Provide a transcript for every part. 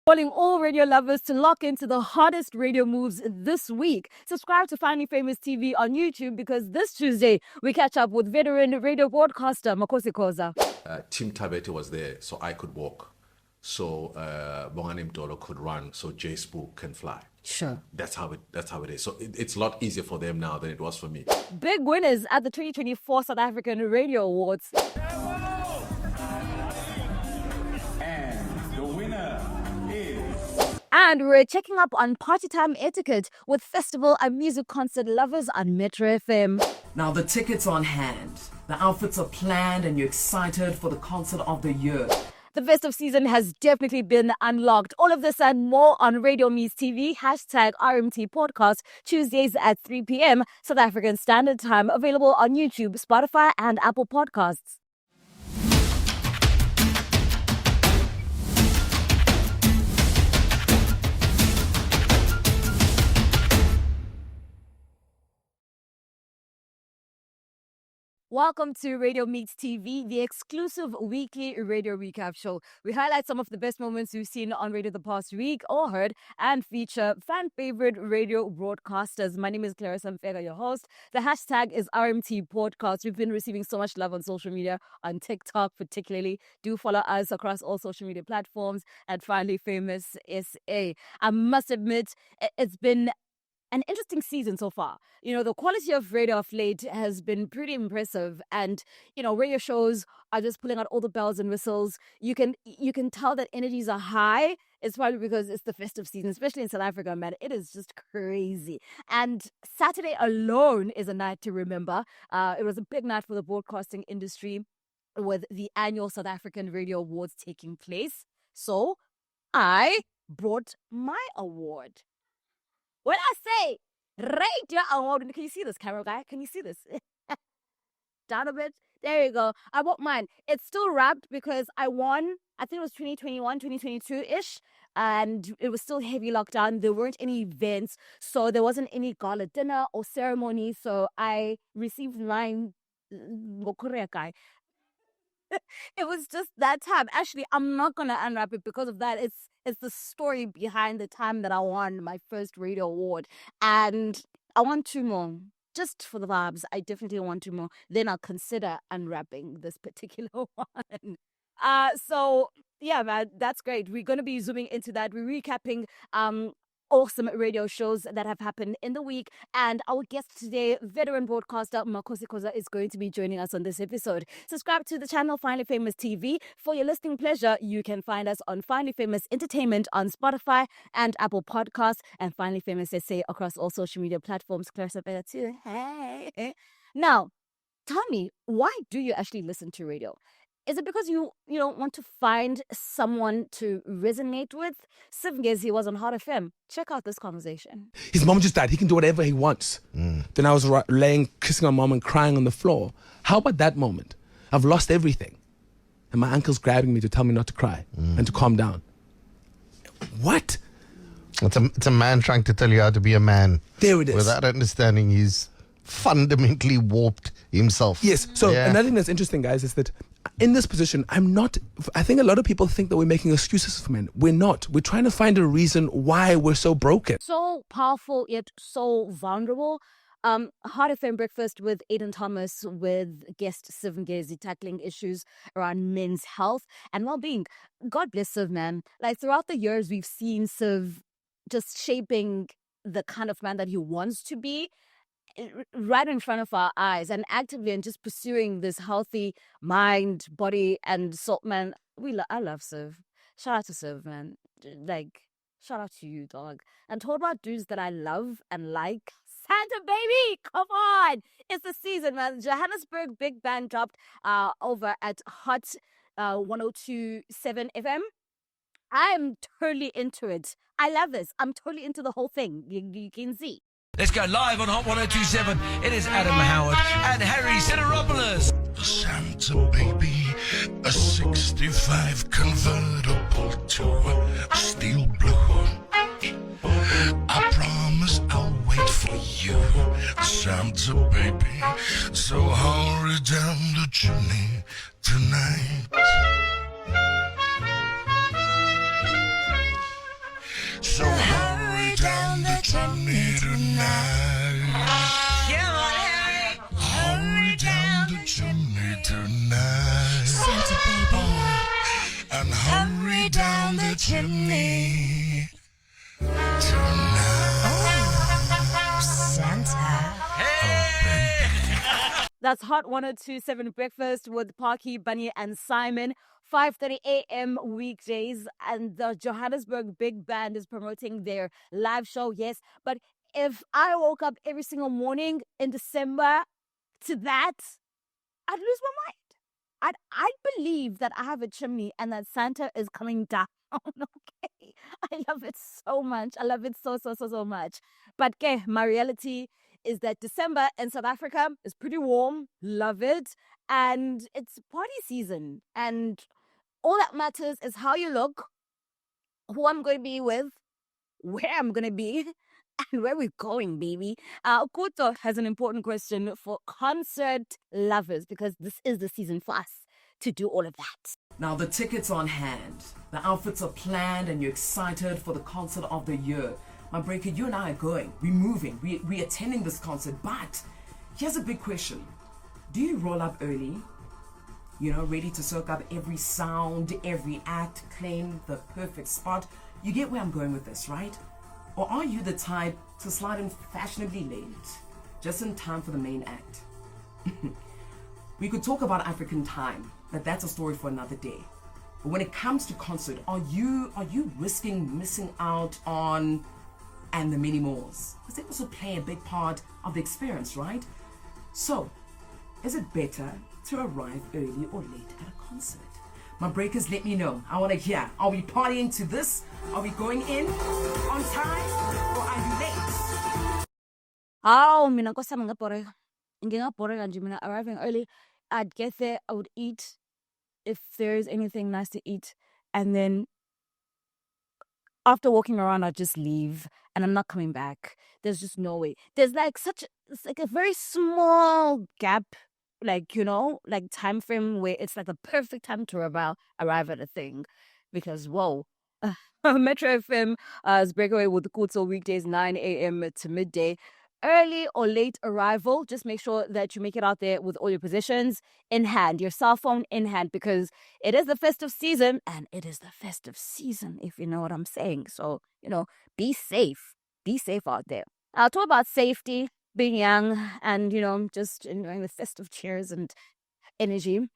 Calling all radio lovers to lock into the hottest radio moves this week. Subscribe to Finally Famous TV on YouTube because this Tuesday we catch up with veteran radio broadcaster Makhosi Khoza. Tim Tabete was there, so I could walk. So Bongani Mdolo could run, so J Spook can fly. Sure. That's how it is. So it's a lot easier for them now than it was for me. Big winners at the 2024 South African Radio Awards. And the winner is... And we're checking up on party time etiquette with festival and music concert lovers on Metro FM. Now the tickets are on hand. The outfits are planned and you're excited for the concert of the year. The festive season has definitely been unlocked. All of this and more on Radio Meets TV, #RMT Podcast, Tuesdays at 3 p.m. South African Standard Time, available on YouTube, Spotify, and Apple Podcasts. Welcome to Radio Meets TV, the exclusive weekly radio recap show. We highlight some of the best moments we've seen on radio the past week or heard and feature fan favorite radio broadcasters. My name is Clarissa Mfeka, your host. The hashtag is RMT Podcast. We've been receiving so much love on social media, on TikTok particularly. Do follow us across all social media platforms at Finally Famous SA. I must admit, it's been an interesting season so far. You know, the quality of radio of late has been pretty impressive, and you know, radio shows are just pulling out all the bells and whistles. You can tell that energies are high. It's probably because it's the festive season, especially in South Africa, man. It is just crazy. And Saturday alone is a night to remember. It was a big night for the broadcasting industry with the annual South African Radio Awards taking place. So I brought my award. When I say radio award, can you see this, camera guy? Can you see this? Down a bit. There you go. I bought mine. It's still wrapped because I won, I think it was 2021, 2022-ish. And it was still heavy lockdown. There weren't any events. So there wasn't any gala dinner or ceremony. So I received mine. It was just that time. Actually, I'm not going to unwrap it because of that. It's the story behind the time that I won my first radio award. And I want two more. Just for the vibes, I definitely want two more. Then I'll consider unwrapping this particular one. So, yeah, man, that's great. We're going to be zooming into that. We're recapping awesome radio shows that have happened in the week, and our guest today, veteran broadcaster Makhosi Khoza, is going to be joining us on this episode. Subscribe to the channel Finally Famous TV. For your listening pleasure, you can find us on Finally Famous Entertainment on Spotify and Apple Podcasts, and Finally Famous SA across all social media platforms. Clarissa Mfeka too. Hey. Now, tell me, why do you actually listen to radio? Is it because you want to find someone to resonate with? Sivngezi was on Hot FM. Check out this conversation. His mom just died. He can do whatever he wants. Then I was laying, kissing my mom and crying on the floor. How about that moment? I've lost everything. And my uncle's grabbing me to tell me not to cry and to calm down. What? It's a man trying to tell you how to be a man. There it is. Without understanding he's fundamentally warped himself. Yes. So another thing that's interesting, guys, is that in this position, I think a lot of people think that we're making excuses for men. We're not. We're trying to find a reason why we're so broken. So powerful, yet so vulnerable. Hard FM Breakfast with Aiden Thomas, with guest Sivngezi, tackling issues around men's health and well-being. God bless Siv, man. Like, throughout the years, we've seen Siv just shaping the kind of man that he wants to be right in front of our eyes, and actively and just pursuing this healthy mind, body, and soul, man. I love Siv. Shout out to Siv, man. Like, shout out to you, dog. And talk about dudes that I love and like. Santa baby, come on! It's the season, man. Johannesburg Big Band dropped over at Hot 102.7 FM. I'm totally into it. I love this. I'm totally into the whole thing. You can see. Let's go live on Hot 102.7. It is Adam Howard and Harry Sideropoulos. Santa baby, a 65 convertible to a steel blue. I promise I'll wait for you, Santa baby. So hurry down the chimney tonight. So hurry down the chimney tonight. Hurry down the chimney tonight. Santa baby. And hurry down the chimney tonight. Santa. That's Hot 1027 Breakfast with Parky, Bunny, and Simon. 5:30 a.m. weekdays, and the Johannesburg Big Band is promoting their live show. Yes, but if I woke up every single morning in December to that, I'd lose my mind. I'd believe that I have a chimney and that Santa is coming down. Okay, I love it so much. I love it so much. But okay, my reality is that December in South Africa is pretty warm. Love it. And it's party season. And all that matters is how you look, who I'm going to be with, where I'm going to be, and where we're going, baby. Kuto has an important question for concert lovers, because this is the season for us to do all of that. Now the tickets are on hand, the outfits are planned, and you're excited for the concert of the year. My breaker, you and I are going. We're moving. We're attending this concert. But here's a big question. Do you roll up early? You know, ready to soak up every sound, every act, claim the perfect spot? You get where I'm going with this, right? Or are you the type to slide in fashionably late, just in time for the main act? We could talk about African time, but that's a story for another day. But when it comes to concert, are you risking missing out on and the many mores? Because they also play a big part of the experience, right? So, is it better to arrive early or late at a concert? My breakers, let me know. I want to hear. Are we partying to this? Are we going in on time? Or are you late? Mina nkosami ngabhoreka. Ngingabhoreka nje mina arriving early. I'd get there, I would eat if there's anything nice to eat, and then after walking around, I'd just leave, and I'm not coming back. There's just no way. There's it's like a very small gap, like, you know, like time frame where it's like the perfect time to arrive at a thing, because whoa. Metro FM is Breakaway with the Kuto weekdays 9 a.m. to midday. Early or late arrival, just make sure that you make it out there with all your possessions in hand, your cell phone in hand, because it is the festive season, and it is the festive season, if you know what I'm saying. So, you know, be safe out there. I'll talk about safety, being young, and, you know, just enjoying the festive cheers and energy.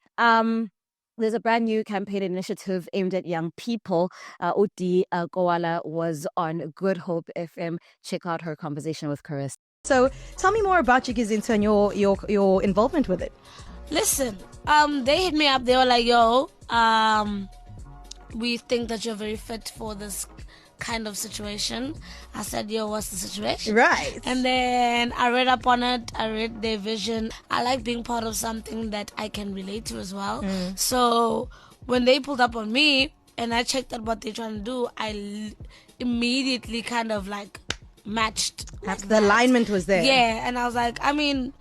There's a brand new campaign initiative aimed at young people. Uti Koala was on Good Hope FM. Check out her conversation with Clarissa. So tell me more about Jigizinto and your involvement with it. Listen, they hit me up. They were like, yo, we think that you're very fit for this kind of situation. I said, yo, what's the situation? Right. And then I read up on it. I read their vision. I like being part of something that I can relate to as well. So when they pulled up on me and I checked out what they're trying to do, I immediately kind of like matched. The alignment was there. Yeah, and I was like, I mean,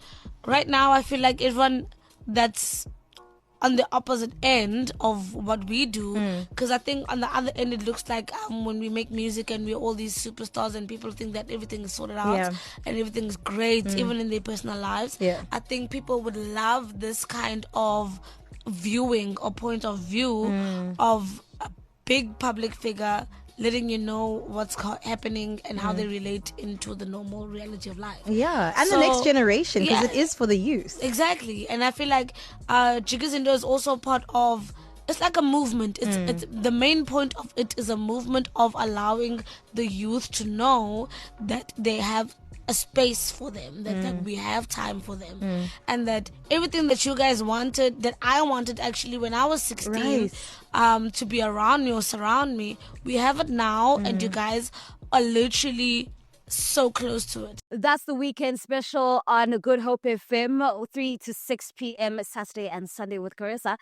right now I feel like everyone that's on the opposite end of what we do, because I think on the other end it looks like when we make music and we're all these superstars and people think that everything is sorted out and everything is great, even in their personal lives. I think people would love this kind of viewing or point of view of a big public figure letting you know what's happening and how they relate into the normal reality of life. Yeah, and the next generation, because it is for the youth. Exactly. And I feel like Jigizinto is also part of, it's like a movement. It's the main point of it is a movement of allowing the youth to know that they have a space for them, that we have time for them, and that everything that you guys wanted, that I wanted actually when I was 16, to be around me or surround me, we have it now, and you guys are literally so close to it. That's the weekend special on Good Hope FM, 3 to 6 p.m. Saturday and Sunday with Clarissa,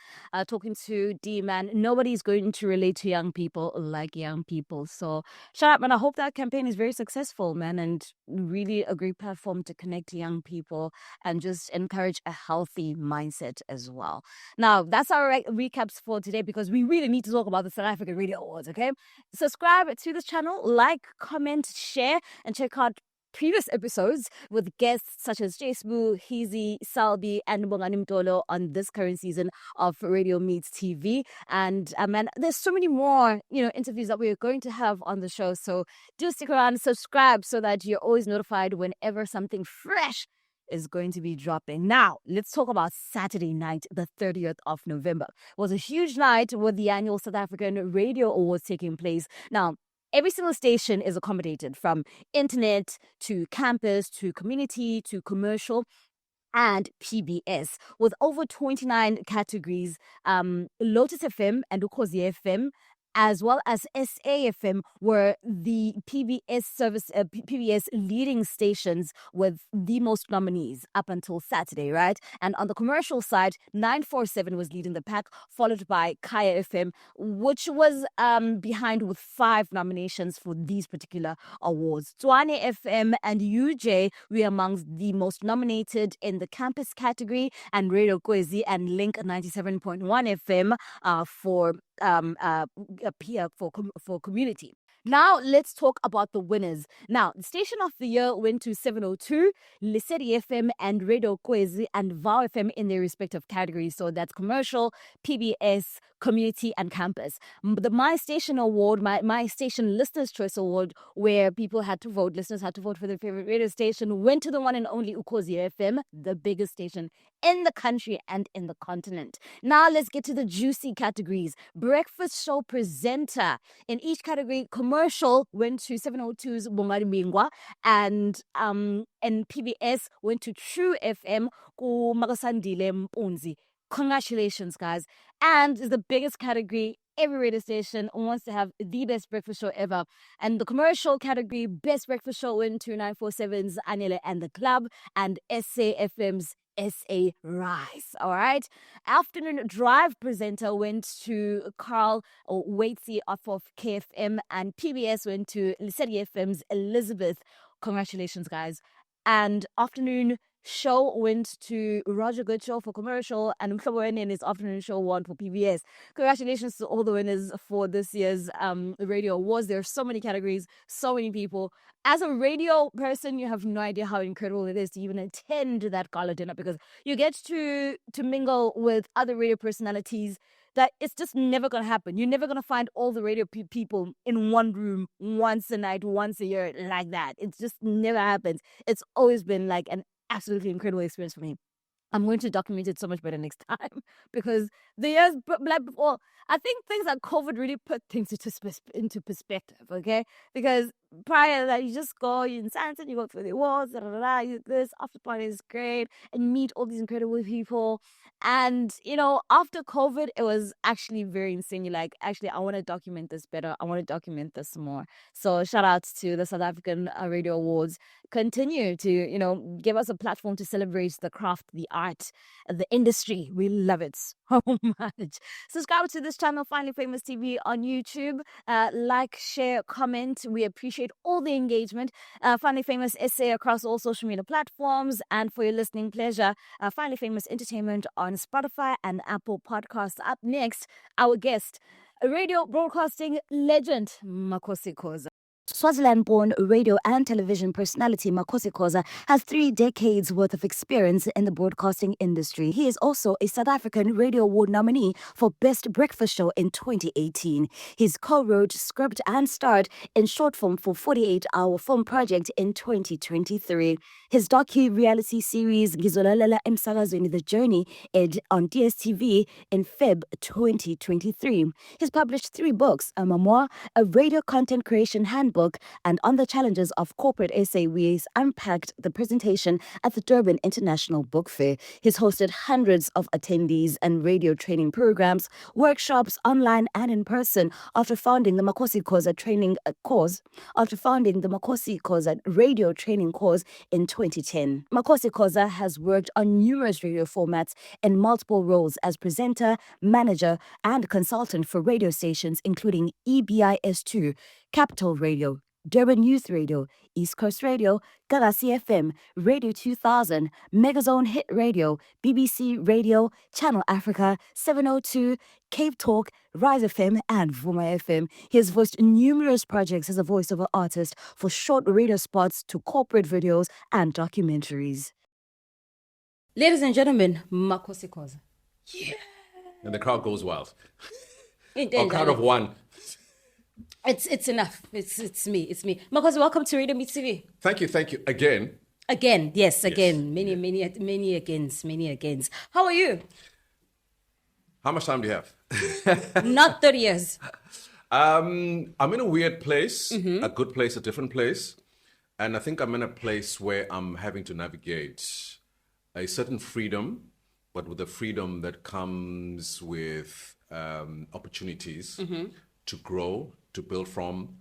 talking to D-Man. Nobody's going to relate to young people like young people. So, shut up, man. I hope that campaign is very successful, man, and really a great platform to connect to young people and just encourage a healthy mindset as well. Now, that's our recaps for today because we really need to talk about the South African Radio Awards, okay? Subscribe to this channel, like, comment, share, and check out previous episodes with guests such as Jesbu, Hizi, Salbi, and Bongani Mtolo on this current season of Radio Meets TV. And man, there's so many more, interviews that we're going to have on the show. So do stick around, subscribe so that you're always notified whenever something fresh is going to be dropping. Now, let's talk about Saturday night, the 30th of November. It was a huge night with the annual South African Radio Awards taking place. Now, every single station is accommodated, from internet to campus to community to commercial and PBS, with over 29 categories. Lotus FM and Ukhozi FM, as well as SAFM, were the PBS leading stations with the most nominees up until Saturday, right? And on the commercial side, 947 was leading the pack, followed by Kaya FM, which was behind with 5 nominations for these particular awards. Tshwane FM and UJ were amongst the most nominated in the campus category, and Radio Kwezi and Link 97.1 FM for community. Now, let's talk about the winners. Now, the station of the year went to 702, Lesedi FM and Radio Kwezi and VOW FM in their respective categories. So that's commercial, PBS, community, and campus. The My Station Award, My Station Listeners' Choice Award, where people had to vote, listeners had to vote for their favorite radio station, went to the one and only Ukhozi FM, the biggest station in the country and in the continent. Now let's get to the juicy categories. Breakfast show presenter. In each category, commercial went to 702's Bongani Mingwa, and PBS went to True FM ku Makasandile Mpunzi. Congratulations, guys. And the biggest category, every radio station wants to have the best breakfast show ever. And the commercial category, best breakfast show went to 947's Anile and the Club, and SAFM's SA Rise. All right. Afternoon drive presenter went to Carl Waitsy off of KFM, and PBS went to Lesedi FM's Elizabeth. Congratulations, guys. And afternoon show went to Roger Goodshaw for commercial, and Mhlobo in his afternoon show won for PBS. Congratulations to all the winners for this year's radio awards. There are so many categories, so many people. As a radio person, you have no idea how incredible it is to even attend that gala dinner, because you get to mingle with other radio personalities that it's just never going to happen. You're never going to find all the radio people in one room once a night, once a year like that. It just never happens. It's always been like an absolutely incredible experience for me. I'm going to document it so much better next time, because the years like before, I think things like COVID really put things into perspective, okay? Because prior to that, you just go, you're in Santa, you go through the awards, this after party is great, and you meet all these incredible people. And, after COVID, it was actually very insane. You're like, actually, I want to document this better. I want to document this more. So shout out to the South African Radio Awards. Continue to, give us a platform to celebrate the craft, the art, the industry. We love it so much. Subscribe to this channel, Finally Famous TV, on YouTube. Like, share, comment. We appreciate all the engagement. Finally Famous SA across all social media platforms. And for your listening pleasure, Finally Famous Entertainment on Spotify and Apple Podcasts. Up next, our guest, radio broadcasting legend, Makhosi Khoza. Swaziland-born radio and television personality Makhosi Khoza has 3 decades worth of experience in the broadcasting industry. He is also a South African Radio Award nominee for Best Breakfast Show in 2018. He's co-wrote, script and starred in short film for 48-hour film project in 2023. His docu-reality series Ngizolalela Emsakazweni The Journey aired on DSTV in Feb 2023. He's published 3 books, a memoir, a radio content creation handbook, book and on the challenges of corporate essay. We unpacked the presentation at the Durban International Book Fair. He's hosted hundreds of attendees and radio training programs, workshops online and in person after founding the Makhosi Khoza radio training course in 2010. Makhosi Khoza has worked on numerous radio formats in multiple roles as presenter, manager, and consultant for radio stations including EBIS2, Capital Radio, Durban Youth Radio, East Coast Radio, GAGASI FM, Radio 2000, Megazone Hit Radio, BBC Radio, Channel Africa, 702, Cape Talk, Rise FM, and Vuma FM. He has voiced numerous projects as a voiceover artist for short radio spots to corporate videos and documentaries. Ladies and gentlemen, Makhosi Khoza. And the crowd goes wild. On On count of one. It's enough. It's me. Makhosi, welcome to Radio Meets TV. Thank you. Again. Again, yes, again. Many agains. How are you? How much time do you have? Not 30 years. I'm in a weird place, a good place, a different place. And I think I'm in a place where I'm having to navigate a certain freedom, but with the freedom that comes with opportunities to grow, to build from,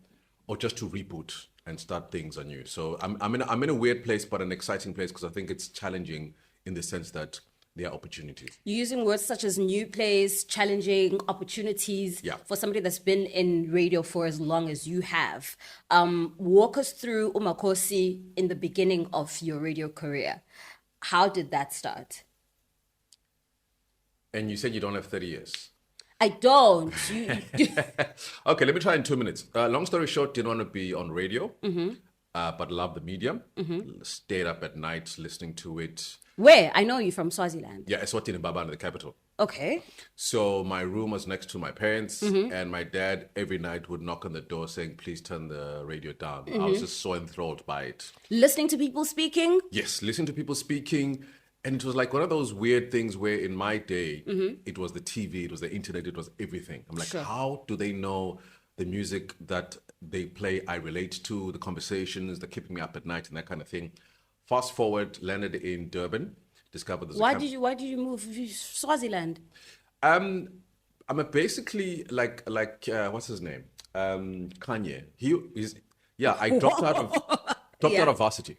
or just to reboot and start things anew. So I'm in a weird place, but an exciting place because I think it's challenging in the sense that there are opportunities. You're using words such as new place, challenging, opportunities for somebody that's been in radio for as long as you have. Walk us through Makhosi in the beginning of your radio career. How did that start? And you said you don't have 30 years. I don't. Okay, let me try in 2 minutes. Long story short, didn't want to be on radio, but love the medium. Stayed up at night listening to it. Where? I know you from Swaziland. Yeah, ESWATINI, the capital. Okay. So my room was next to my parents, and my dad every night would knock on the door saying, please turn the radio down. I was just so enthralled by it. Listening to people speaking? Yes, listening to people speaking. And it was like one of those weird things where in my day, it was the TV, it was the internet, it was everything. I'm like, how do they know the music that they play I relate to, the conversations that keep me up at night and that kind of thing? Fast forward, landed in Durban, discovered this. Why did you move to Swaziland? I'm basically like what's his name? Kanye. I dropped out of varsity.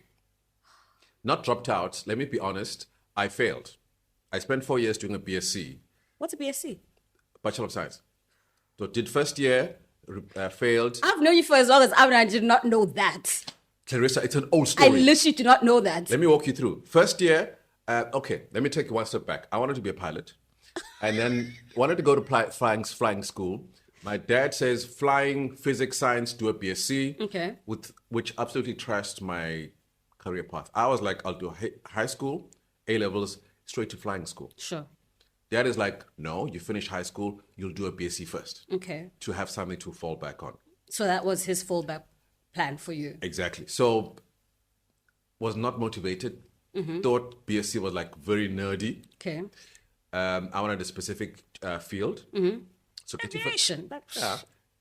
Not dropped out, let me be honest, I failed. I spent 4 years doing a BSc. What's a BSc? Bachelor of Science. So did first year, failed. I've known you for as long as I did not know that. Clarissa, it's an old story. I literally do not know that. Let me walk you through. First year, okay, let me take you one step back. I wanted to be a pilot and then wanted to go to flying school. My dad says flying, physics, science, do a BSc. Okay. Which absolutely trashed my career path. I was like, I'll do high school, A-levels, straight to flying school. Sure. Dad is like, no, you finish high school, you'll do a BSc first. Okay. To have something to fall back on. So that was his fallback plan for you. Exactly. So was not motivated. Thought BSc was like very nerdy. Okay. I wanted a specific field. So Aviation.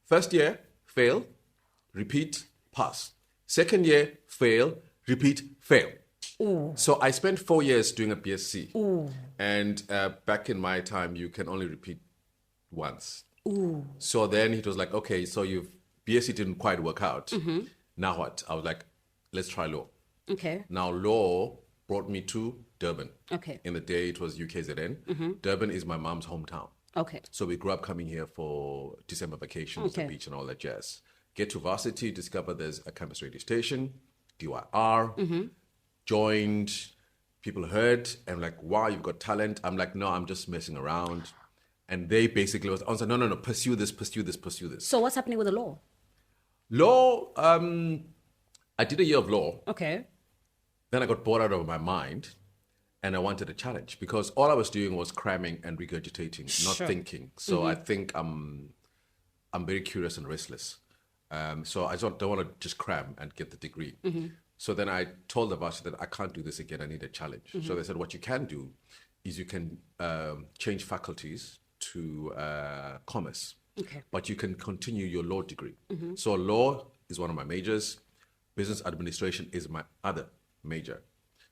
First year, fail, repeat, pass. Second year, fail, repeat, fail. Ooh. So I spent 4 years doing a BSc. Ooh. And back in my time, you can only repeat once. Ooh. So then it was like, okay, so BSc didn't quite work out. Now what? I was like, let's try law. Okay. Now law brought me to Durban. Okay. In the day, it was UKZN. Durban is my mom's hometown. Okay. So we grew up coming here for December vacations, the beach and all that jazz. Get to varsity, discover there's a campus radio station, DYR, joined, people heard, and like, wow, you've got talent. I'm like, no, I'm just messing around. And they basically was on, no, pursue this. So what's happening with the law? Law, I did a year of law. Okay. Then I got bored out of my mind and I wanted a challenge because all I was doing was cramming and regurgitating, not thinking. So I think I'm very curious and restless. So I don't want to just cram and get the degree. So then I told the varsity that I can't do this again. I need a challenge. So they said, what you can do is you can change faculties to commerce, but you can continue your law degree. So law is one of my majors. Business administration is my other major.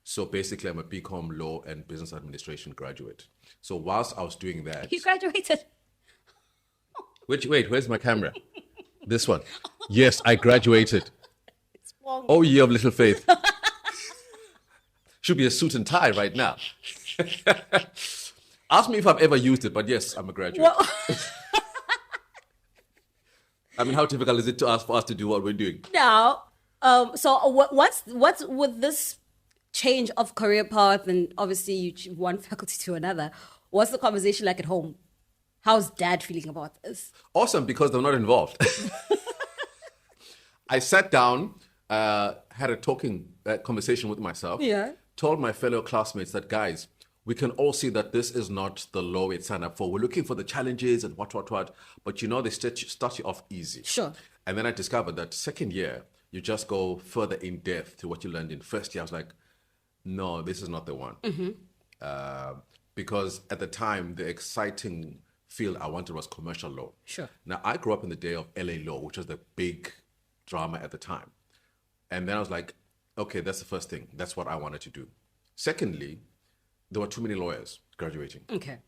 So basically, I'm a BCom law and business administration graduate. So whilst I was doing that, You graduated. wait, where's my camera? This one. Yes, I graduated. Oh, ye of little faith. Should be a suit and tie right now. Ask me if I've ever used it, but yes, I'm a graduate. Well, I mean, how difficult is it to ask for us to do what we're doing? now, so what's with this change of career path, and obviously you one faculty to another? What's the conversation like at home? How's dad feeling about this? Awesome, because they're not involved. I sat down, had a talking conversation with myself. Yeah. Told my fellow classmates that, guys, we can all see that this is not the law we'd signed up for. We're looking for the challenges and what. But they start you off easy. Sure. And then I discovered that second year, you just go further in depth to what you learned in first year. I was like, no, this is not the one. Because at the time, the exciting field I wanted was commercial law. Sure. Now, I grew up in the day of LA law, which was the big drama at the time. And then I was like, okay, that's the first thing. That's what I wanted to do. Secondly, there were too many lawyers graduating. Okay.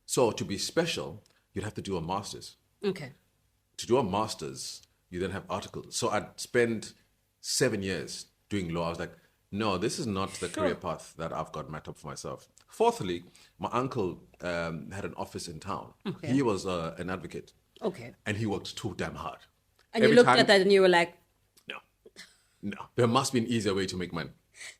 So to be special, you'd have to do a master's. Okay. To do a master's, you then have articles. So I'd spend 7 years doing law. I was like, no, this is not the career path that I've got mapped up for myself. Fourthly, my uncle had an office in town. Okay. He was an advocate. Okay. And he worked too damn hard. And Every you looked time- at that and you were like, No, there must be an easier way to make money.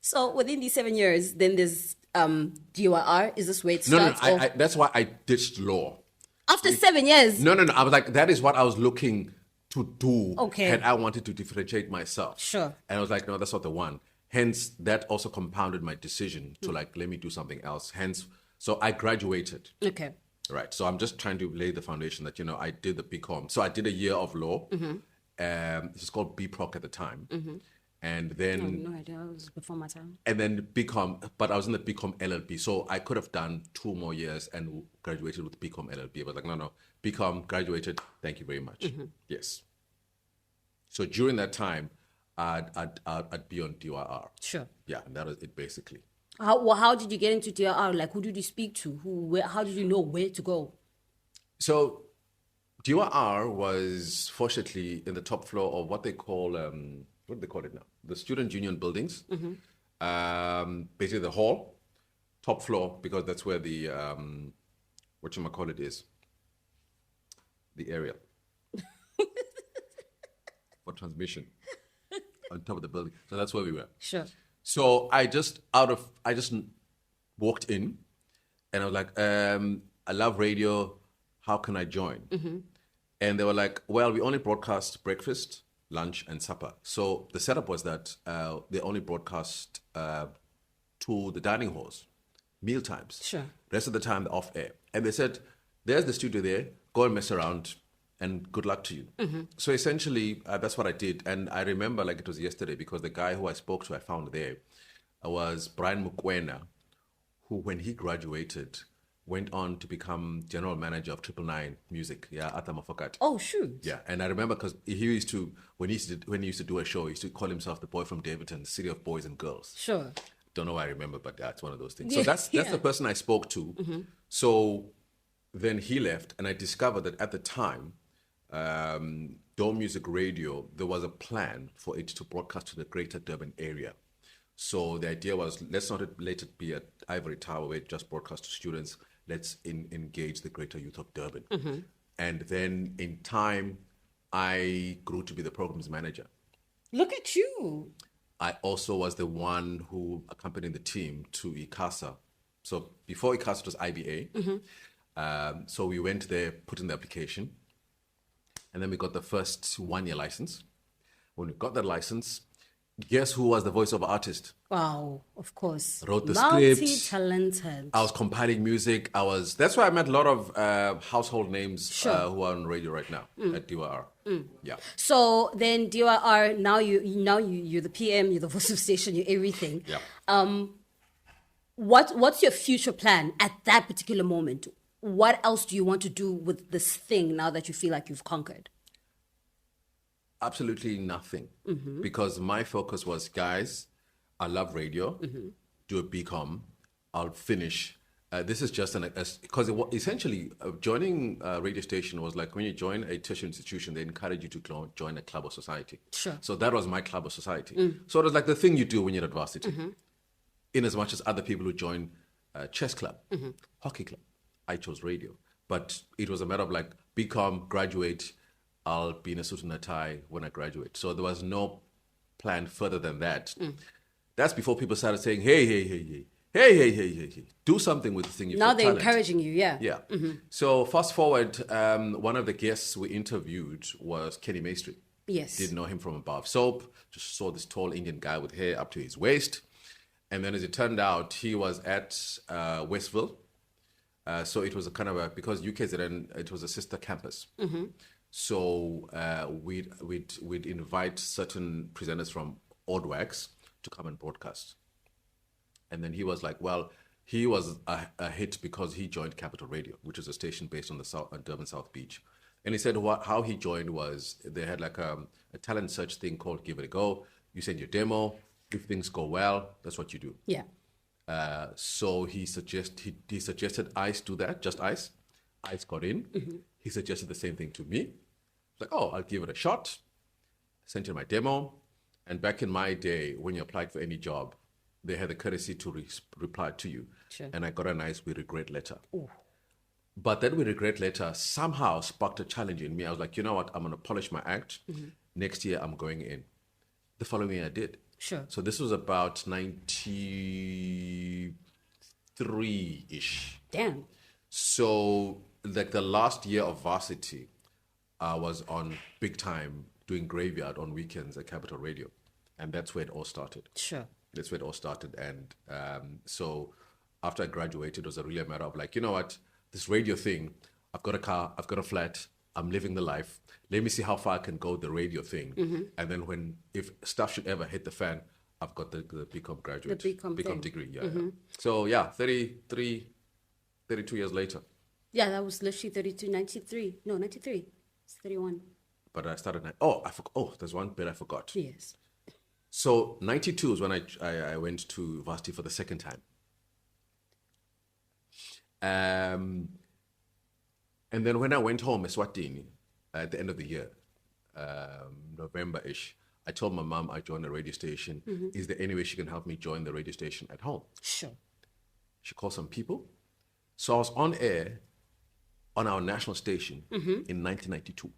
so within these 7 years, then there's DUR. Is this where it No, starts? or- that's why I ditched law. After 7 years? No. I was like, that is what I was looking to do. Okay. And I wanted to differentiate myself. Sure. And I was like, no, that's not the one. Hence, that also compounded my decision to like, let me do something else. Hence, so I graduated. Okay. Right. So I'm just trying to lay the foundation that, I did the BCom. So I did a year of law. It was called BProc at the time. And then No idea. It was before my time. and then BCom, but I was in the BCom LLB. So I could have done 2 more years and graduated with BCom LLB. But like, no, BCom, graduated, thank you very much. Yes. So during that time, I'd be on DUR. Sure. Yeah, and that was it basically. How did you get into DUR? Like, who did you speak to? How did you know where to go? So DUR was fortunately in the top floor of what they call, what do they call it now? The student union buildings. Basically the hall, top floor, because that's where the, whatchamacallit is. The aerial. For transmission. On top of the building. So that's where we were. Sure. So I just walked in and I was like, I love radio. How can I join? And they were like, well, we only broadcast breakfast, lunch, and supper. So the setup was that they only broadcast to the dining halls, meal times. Sure. Rest of the time, they're off air. And they said, there's the studio there. Go and mess around. And good luck to you. So essentially, that's what I did. And I remember like it was yesterday because the guy who I spoke to, I found there, was Brian Mukwena, who when he graduated, went on to become general manager of 999 Music. Yeah, at Mafokate. Oh, shoot. Yeah, and I remember because he used to, when he used to do a show, he used to call himself the boy from Davidton, city of boys and girls. Sure. Don't know why I remember, but that's one of those things. Yeah, So that's yeah. the person I spoke to. So then he left, and I discovered that at the time, Dome Music Radio, there was a plan for it to broadcast to the greater Durban area. So the idea was, let's not let it be at Ivory Tower where it just broadcasts to students. Let's engage the greater youth of Durban. And then in time, I grew to be the programs manager. Look at you. I also was the one who accompanied the team to ICASA. So before ICASA, it was IBA. So we went there, put in the application, and then we got the first 1-year license. When we got that license, guess who was the voiceover artist? Wow, of course. Wrote the script. Multi-talented. I was compiling music. That's why I met a lot of household names Sure. who are on radio right now at DUR. Yeah. So then DUR, now you're the PM, you're the voice of station, you're everything. Yeah. What's your future plan at that particular moment? What else do you want to do with this thing now that you feel like you've conquered? Absolutely nothing. Because my focus was, guys, I love radio, do a BCom, I'll finish. This is just because essentially joining a radio station was like when you join a tertiary institution, they encourage you to join a club or society. Sure. So that was my club or society. So it was like the thing you do when you're at varsity. In as much as other people who join chess club, hockey club, I chose radio. But it was a matter of like, BCom, graduate, I'll be in a suit and a tie when I graduate. So there was no plan further than that. That's before people started saying, hey, do something with the thing you've Now got they're talent. encouraging you, yeah. Yeah. So fast forward, one of the guests we interviewed was Kenny Maestri. Yes. Didn't know him from a bar of soap. Just saw this tall Indian guy with hair up to his waist. And then as it turned out, he was at Westville. So it was a kind of because UKZN, it was a sister campus. So we'd invite certain presenters from Ordwax to come and broadcast. And then he was like, well, he was a hit because he joined Capital Radio, which is a station based on Durban South Beach. And he said how he joined was they had like a talent search thing called Give It a Go. You send your demo. If things go well, that's what you do. Yeah. So he suggested Ice do that, just Ice. Ice got in. He suggested the same thing to me. Like, oh, I'll give it a shot. Sent in my demo. And back in my day, when you applied for any job, they had the courtesy to reply to you. Sure. And I got a nice we regret letter. Ooh. But that we regret letter somehow sparked a challenge in me. I was like, you know what? I'm going to polish my act. Next year, I'm going in. The following year, I did. Sure. So this was about 93-ish. Damn. So like the last year of varsity, I was on big time doing graveyard on weekends at Capital Radio. And that's where it all started. Sure. That's where it all started. And so after I graduated, it was really a matter of like, you know what, this radio thing, I've got a car, I've got a flat, I'm living the life. Let me see how far I can go with the radio thing. And then if stuff should ever hit the fan, I've got the BCom graduate. The BCom degree, yeah. So yeah, 32 years later. Yeah, that was literally 32, 93. No, 93. It's 31. But I started, there's one bit I forgot. Yes. So 92 is when I went to varsity for the second time. And then when I went home, ESWATINI, at the end of the year, November-ish, I told my mom I joined a radio station. Is there any way she can help me join the radio station at home? Sure. She called some people. So I was on air on our national station in 1992.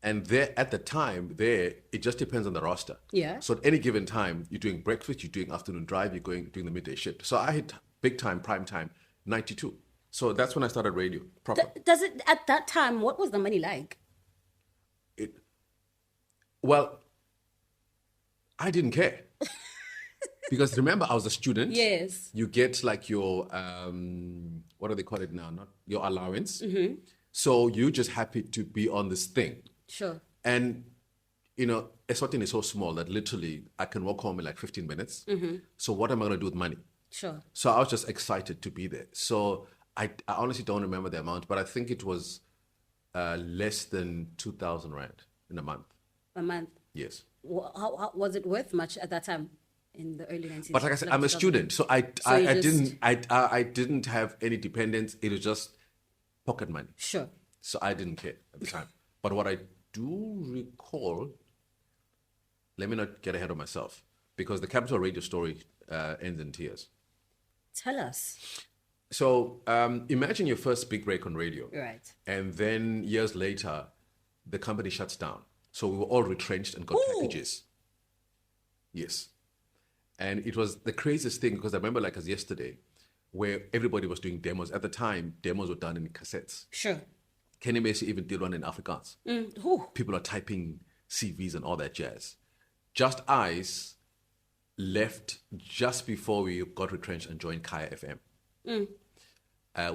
And there, at the time, it just depends on the roster. Yeah. So at any given time, you're doing breakfast, you're doing afternoon drive, you're doing the midday shift. So I hit big time, prime time, 92. So that's when I started radio proper. Does it, at that time, what was the money like? Well, I didn't care. Because remember, I was a student. Yes. You get like your, what do they call it now? Not your allowance. So you're just happy to be on this thing. Sure. And, you know, ESWATINI is so small that literally I can walk home in like 15 minutes. So what am I going to do with money? Sure. So I was just excited to be there. So I honestly don't remember the amount, but I think it was less than 2,000 Rand in a month. A month? Yes. How was it worth much at that time in the early 90s? But like I said, I'm a student, so I didn't have any dependents. It was just pocket money. Sure. So I didn't care at the time. But what I do recall, let me not get ahead of myself, because the Capital Radio story ends in tears. Tell us. So imagine your first big break on radio. Right. And then years later, the company shuts down. So we were all retrenched and got packages. Yes. And it was the craziest thing, because I remember like as yesterday, where everybody was doing demos. At the time, demos were done in cassettes. Sure. Kenny Macy even did one in Afrikaans. People are typing CVs and all that jazz. Just Ice left just before we got retrenched and joined Kaya FM.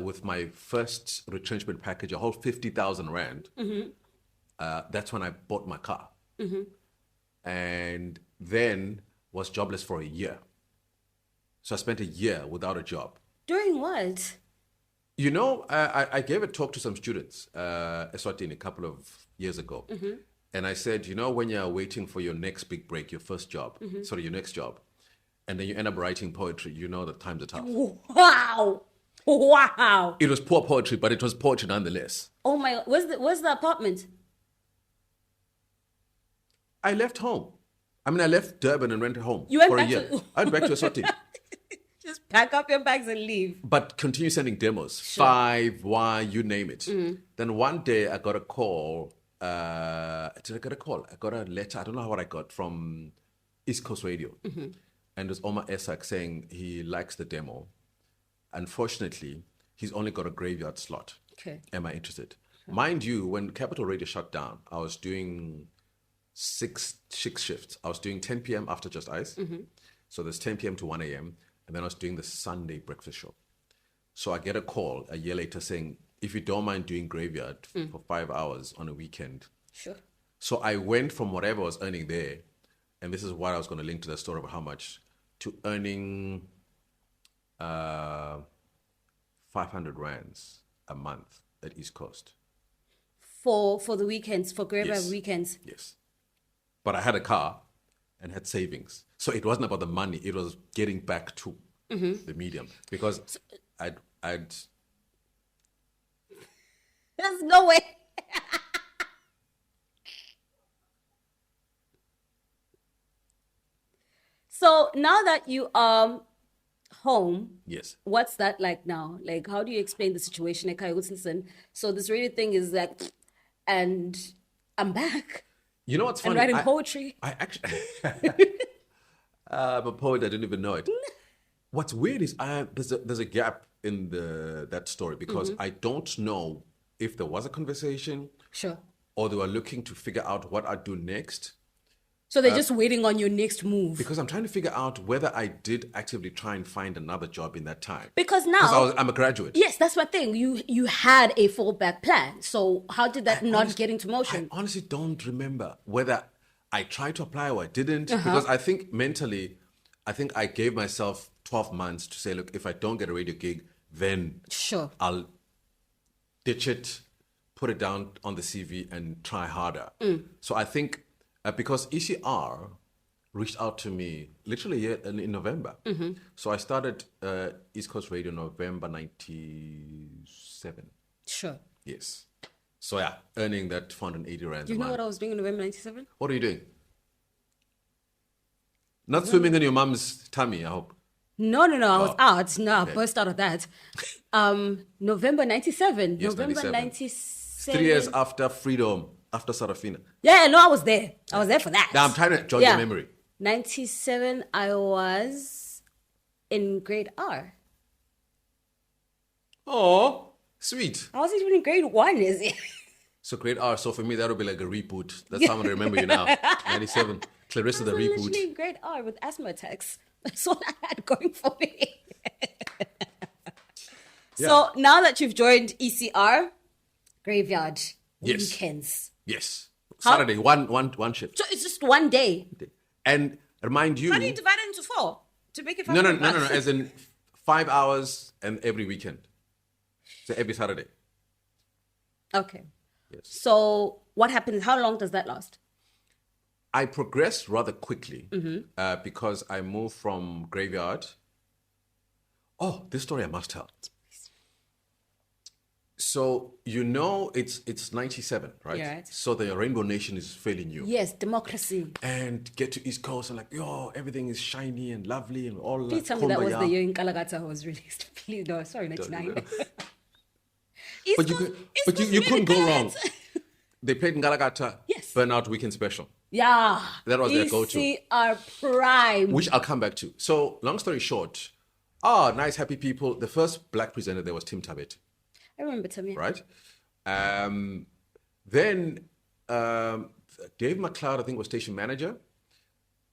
With my first retrenchment package, a whole 50,000 Rand. That's when I bought my car. And then was jobless for a year. So I spent a year without a job. Doing what? You know, I gave a talk to some students, ESWATINI, a couple of years ago. And I said, you know, when you're waiting for your next big break, your first job, sorry, your next job, and then you end up writing poetry, you know that times are tough. Wow. Wow. It was poor poetry, but it was poetry nonetheless. Oh my, where's the apartment? I left home. I mean, I left Durban and went home You went for a back year. to- I went back to Eswatini. Just pack up your bags and leave. But continue sending demos. 5, Y, you name it. Then one day I got a call. Did I get a call? I got a letter. I don't know what I got from East Coast Radio. And it was Omar Esak saying he likes the demo. Unfortunately, he's only got a graveyard slot. Okay. Am I interested? Mind you, when Capital Radio shut down, I was doing six shifts. I was doing 10 p.m. after Just Ice. So there's 10 p.m. to 1 a.m. And then I was doing the Sunday breakfast show. So I get a call a year later saying, if you don't mind doing graveyard for 5 hours on a weekend. Sure. So I went from whatever I was earning there, and this is what I was going to link to the story about how much, to earning 500 rands a month at East Coast. For the weekends, for graveyard Yes. weekends. Yes. But I had a car and had savings. So it wasn't about the money. It was getting back to the medium. Because I'd There's no way. So now that you are home, yes. what's that like now? Like, how do you explain the situation? Like, listen, so this radio thing is that, and I'm back. You know what's And funny? writing poetry. I actually, I'm a poet. I didn't even know it. What's weird is there's a gap in that story because I don't know if there was a conversation, Sure. or they were looking to figure out what I'd do next. So they're just waiting on your next move. Because I'm trying to figure out whether I did actively try and find another job in that time. Because now, I'm a graduate. yes, that's my thing. You had a fallback plan. So how did that not get into motion? I honestly don't remember whether I tried to apply or I didn't. Because I think mentally, I gave myself 12 months to say, look, if I don't get a radio gig, then Sure. I'll ditch it, put it down on the CV and try harder. So I think because ECR reached out to me literally in November. So I started East Coast Radio November 97. Sure. Yes. So yeah, earning that 480 rands Do you a know month. what I was doing in November 97? What are you doing? Not swimming in your mom's tummy, I hope. No. I was out. No, Okay. I burst out of that. November 97. Yes, November 97. 97. 3 years after freedom, after Sarafina. Yeah, no, I was there. I was there for that. Now I'm trying to jog your memory. 97, I was in grade R. Oh, sweet. I wasn't even in grade 1, is it? So grade R, so for me, that would be like a reboot. That's how I'm going to remember you now. 97, Clarissa the I was reboot. literally in grade R with asthma attacks. That's what I had going for me. So now that you've joined ECR, graveyard, Yes. weekends. Yes. How- Saturday, one shift. So it's just one day. And remind you... How do you divide it into 4 to make it 5 No, as in 5 hours and every weekend. So every Saturday. Okay. Yes. So what happens? How long does that last? I progressed rather quickly because I moved from graveyard. Oh, this story I must tell. So, you know, it's 97, right? Yeah, right. So the Rainbow Nation is fairly new. Yes, democracy. And get to East Coast and like, yo, everything is shiny and lovely and all Please like, tell me that was kumbaya. the year in Kalagata was released. Please, no, sorry, 99. But you couldn't go wrong. They played in Galagata. Yes. Burnout Weekend Special, Yeah. That was their go-to. ECR Prime. which I'll come back to. So, long story short, nice, happy people. The first black presenter there was Tim Tabet, I remember Tamia. right? Then Dave McLeod, I think, was station manager.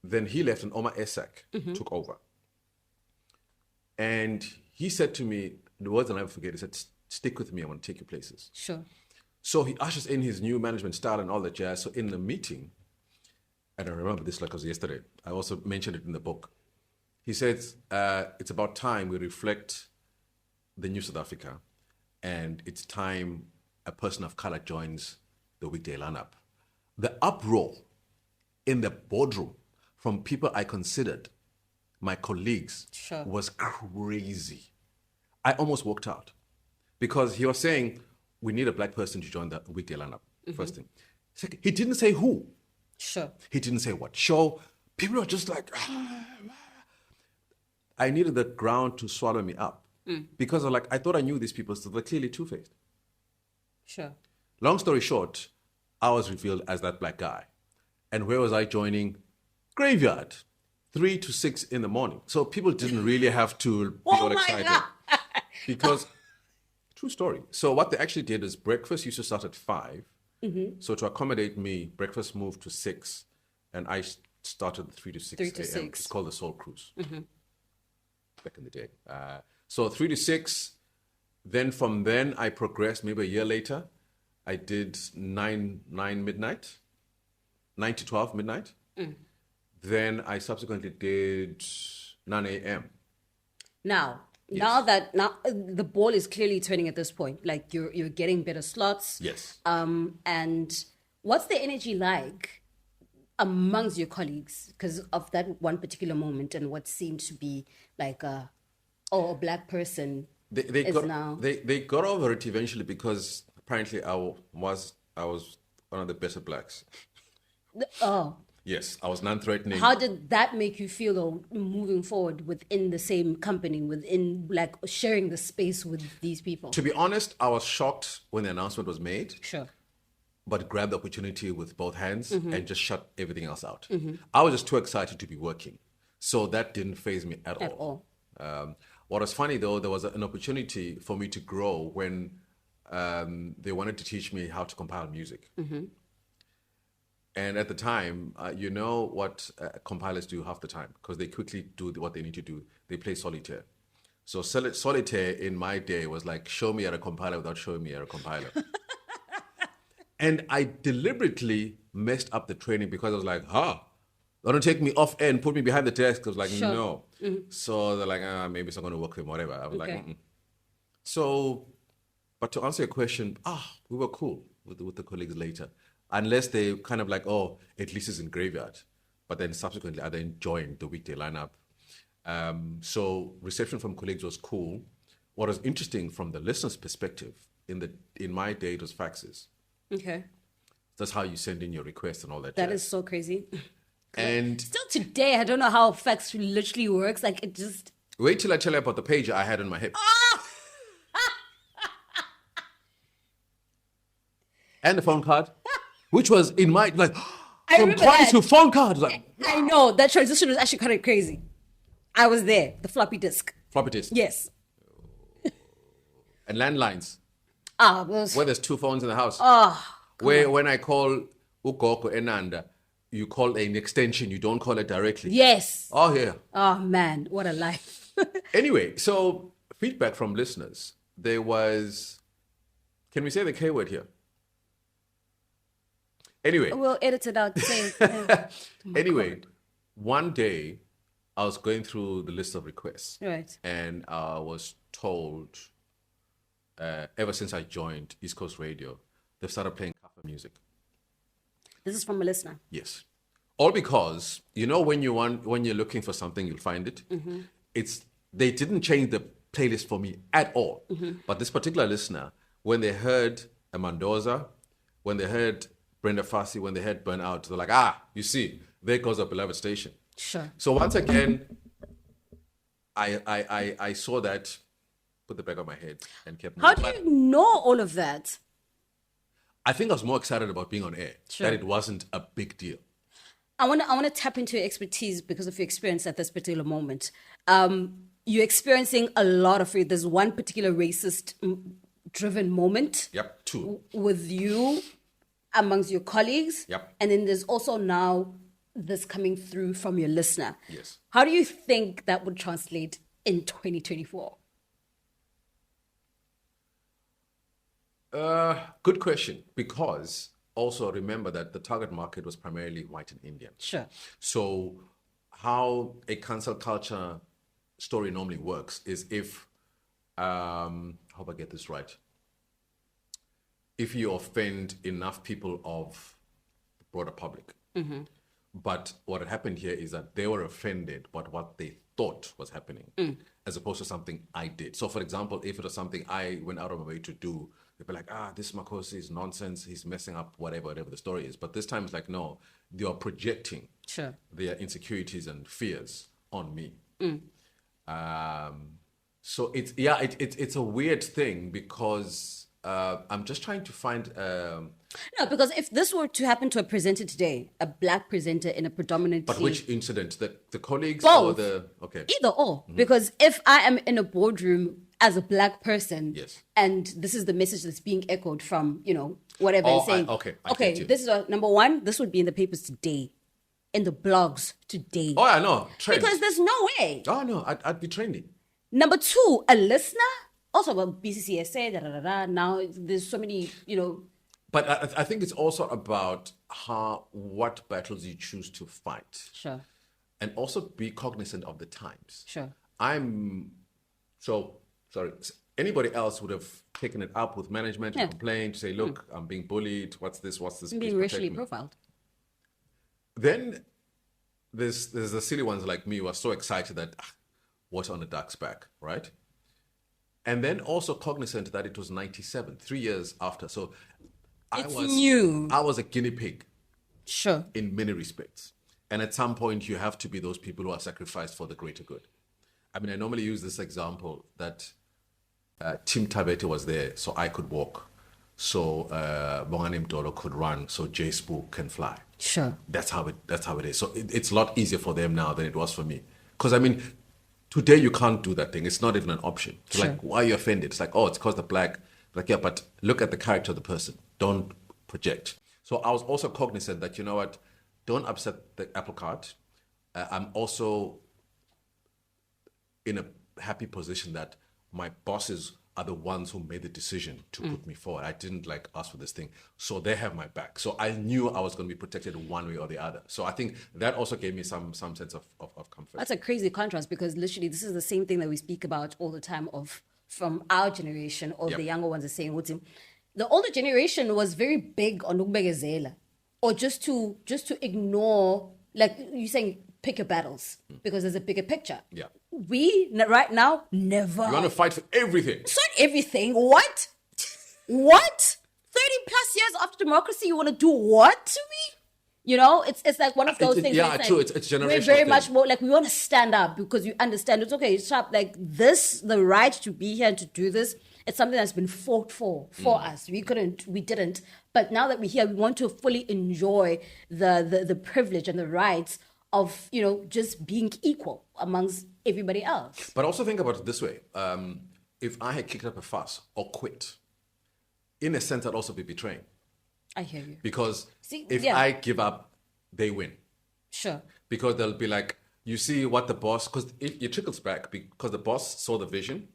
Then he left and Omar Esak took over. And he said to me, the words I'll never forget, he said, stick with me, I want to take you places. Sure. So he ushers in his new management style and all that jazz. So in the meeting, and I remember this like it was yesterday, I also mentioned it in the book. He says, it's about time we reflect the new South Africa, and it's time a person of color joins the weekday lineup. the uproar in the boardroom from people I considered my colleagues Sure. was crazy. I almost walked out because he was saying, we need a black person to join the weekday lineup, first thing. Second, he didn't say who. Sure. He didn't say what show. People are just like, I needed the ground to swallow me up because I thought I knew these people, so they're clearly two-faced. Sure. Long story short, I was revealed as that black guy. And where was I joining? Graveyard, 3 to 6 in the morning. So people didn't really have to be all excited. God. Because, true story. So what they actually did is breakfast used to start at 5. So to accommodate me, breakfast moved to 6. And I started 3 to 6 3 to a.m. 6. It's called the Soul Cruise. Back in the day. So 3 to 6. Then from then, I progressed. Maybe a year later, I did 9 midnight. 9 to 12 midnight. Then I subsequently did 9 a.m. Now the ball is clearly turning at this point. Like you're getting better slots. Yes. And what's the energy like amongst your colleagues because of that one particular moment and what seemed to be like a black person They is got now. they got over it eventually because apparently I was one of the better blacks. Oh. Yes, I was non-threatening. How did that make you feel though, moving forward within the same company, within like sharing the space with these people? To be honest, I was shocked when the announcement was made. Sure. But grabbed the opportunity with both hands and just shut everything else out. I was just too excited to be working. So that didn't faze me at all. What was funny though, there was an opportunity for me to grow when they wanted to teach me how to compile music. And at the time, you know what compilers do half the time because they quickly do what they need to do. They play solitaire. So solitaire in my day was like, show me how to compiler without showing me how to compiler. And I deliberately messed up the training because I was like, don't take me off air and put me behind the desk. I was like, Sure. no. So they're like, maybe it's not going to work for him, whatever. I was Okay. like, So, but to answer your question, we were cool with the colleagues later. Unless they kind of like, at least it's in Graveyard. But then subsequently, I then joined the weekday lineup. So reception from colleagues was cool. What was interesting from the listener's perspective, in my day, it was faxes. Okay. That's how you send in your request and all that. That jazz. is so crazy. And Still today, I don't know how fax literally works. Like it just. wait till I tell you about the page I had on my hip. And the phone card, which was in my, like, I from remember twice that. to phone card. Like, I know that transition was actually kind of crazy. I was there. The floppy disk. floppy disk. Yes. And landlines, Those. where there's 2 phones in the house. When I call Ukoko Enanda, you call an extension, you don't call it directly. Yes. Oh, yeah. Oh man, what a life. Anyway, so feedback from listeners. There was, can we say the K word here? Anyway. We'll edit it out. Say, Anyway, one day I was going through the list of requests. Right. And I was told, ever since I joined East Coast Radio, they've started playing Kafa music. This is from a listener. Yes. All because, you know, when you're looking for something, you'll find it. They didn't change the playlist for me at all. But this particular listener, when they heard Amandoza, when they heard Brenda Fassie, when they heard Burnout, they're like, you see, there goes a beloved station. Sure. So once again, I saw that, put the back of my head, and kept How moving. do you know all of that? I think I was more excited about being on air, Sure. that it wasn't a big deal. I want to tap into your expertise because of your experience at this particular moment. You're experiencing a lot of it. There's one particular racist driven moment. Yep, 2. With you amongst your colleagues. Yep. And then there's also now this coming through from your listener. Yes. How do you think that would translate in 2024? Good question, because also remember that the target market was primarily white and Indian. Sure. So how a cancel culture story normally works is if, hope I get this right, if you offend enough people of broader public. But what had happened here is that they were offended by what they thought was happening, as opposed to something I did. So, for example, if it was something I went out of my way to do, they'd be like, this Makhosi is nonsense, he's messing up whatever the story is. But this time it's like, no, they are projecting their insecurities and fears on me. So it's a weird thing because I'm just trying to find... No, because if this were to happen to a presenter today, a black presenter in a predominantly... But which incident? The colleagues Both. or the... Okay. Either or. Because if I am in a boardroom as a black person, and this is the message that's being echoed from, whatever it's saying. I get you. This is number one, this would be in the papers today, in the blogs today. Oh, I know. Trend. Because there's no way. Oh, no, I'd be trending. Number two, a listener, also about BCCSA, now there's so many, But I think it's also about what battles you choose to fight. Sure. And also be cognizant of the times. Sure. Anybody else would have taken it up with management and complained, to say, look, I'm being bullied. What's this? I'm being racially profiled. Then there's the silly ones like me who are so excited that what's on the duck's back, right? And then also cognizant that it was 97, 3 years after. So I was a guinea pig. Sure. In many respects. And at some point, you have to be those people who are sacrificed for the greater good. I mean, I normally use this example that Tim Tabete was there, so I could walk. So Bongani Mdolo could run, so J Spook can fly. Sure. That's how it is. So it's a lot easier for them now than it was for me. Because, I mean, today you can't do that thing. It's not even an option. It's like, why are you offended? It's like, it's because the black. Like, yeah, but look at the character of the person. Don't project. So I was also cognizant that, you know what, don't upset the apple cart. I'm also in a happy position that my bosses are the ones who made the decision to put me forward. I didn't ask for this thing. So they have my back. So I knew I was going to be protected one way or the other. So I think that also gave me some sense of comfort. That's a crazy contrast because literally this is the same thing that we speak about all the time from our generation or the younger ones are saying, the older generation was very big on ukubegezela or just to ignore, like you're saying, pick your battles because there's a bigger picture. Yeah. We right now never. You want to fight for everything. It's not everything. What? 30 plus years after democracy, you want to do what to me? It's like one of those things. Yeah, true. It's generational. We're very much more like we want to stand up because you understand it's okay. It's sharp. Like this, the right to be here and to do this. It's something that's been fought for us. We didn't. But now that we're here, we want to fully enjoy the privilege and the rights of, just being equal amongst everybody else. But also think about it this way. If I had kicked up a fuss or quit, in a sense, I'd also be betraying. I hear you. Because I give up, they win. Sure. Because they'll be like, you see what the boss, because it trickles back because the boss saw the vision.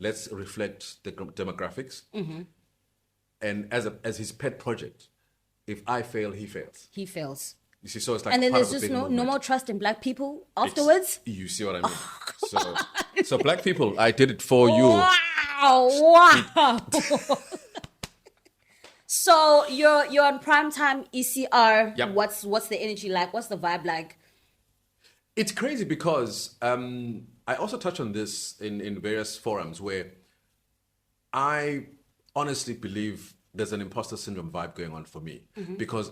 Let's reflect the demographics. Mm-hmm. And as his pet project, if I fail, he fails. He fails. You see, so it's like, and then there's just no more trust in black people afterwards. You see what I mean? So black people, I did it for you. Wow. So you're on primetime ECR. Yep. What's the energy like? What's the vibe like? It's crazy because I also touch on this in various forums where I honestly believe there's an imposter syndrome vibe going on for me. Mm-hmm. Because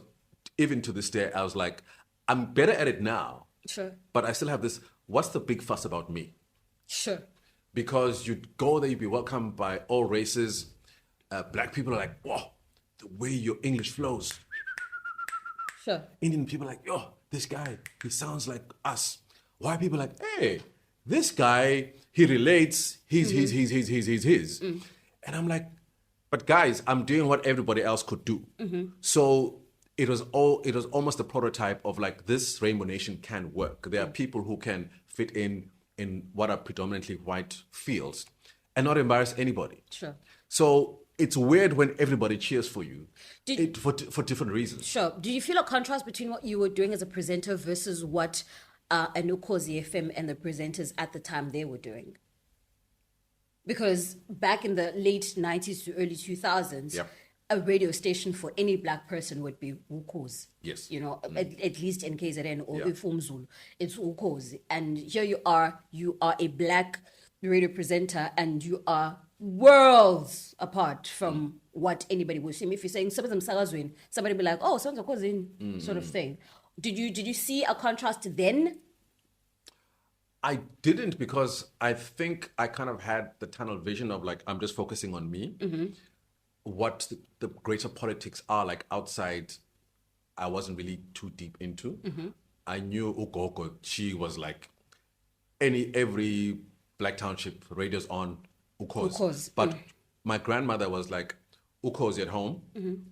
even to this day, I was like, I'm better at it now. Sure. But I still have this, what's the big fuss about me? Sure. Because you'd go there, you'd be welcomed by all races. Black people are like, whoa, the way your English flows. Sure. Indian people are like, yo, this guy, he sounds like us. White people are like, hey, this guy, he relates, he's. Mm. And I'm like, but guys, I'm doing what everybody else could do. Mm-hmm. So it was almost a prototype of like, this Rainbow Nation can work. There are people who can fit in what are predominantly white fields and not embarrass anybody. Sure. So it's weird when everybody cheers for you for different reasons. Sure. Do you feel a contrast between what you were doing as a presenter versus what Makhosi FM and the presenters at the time they were doing? Because back in the late 90s to early 2000s, yep. a radio station for any black person would be Ukhozi. Yes. You know, at least in KZN or Yeah. Ifumzulu, it's Ukhozi. And here you are a black radio presenter, and you are worlds apart from what anybody would see. If you're saying somebody will be like, oh, someone's Ukhozi, sort of thing. Did you see a contrast then? I didn't, because I think I kind of had the tunnel vision of like, I'm just focusing on me. What the greater politics are like outside, I wasn't really too deep into. I knew Ugogo, she was like, every Black Township radio's on Ukhozi. But my grandmother was like, Ukhozi at home,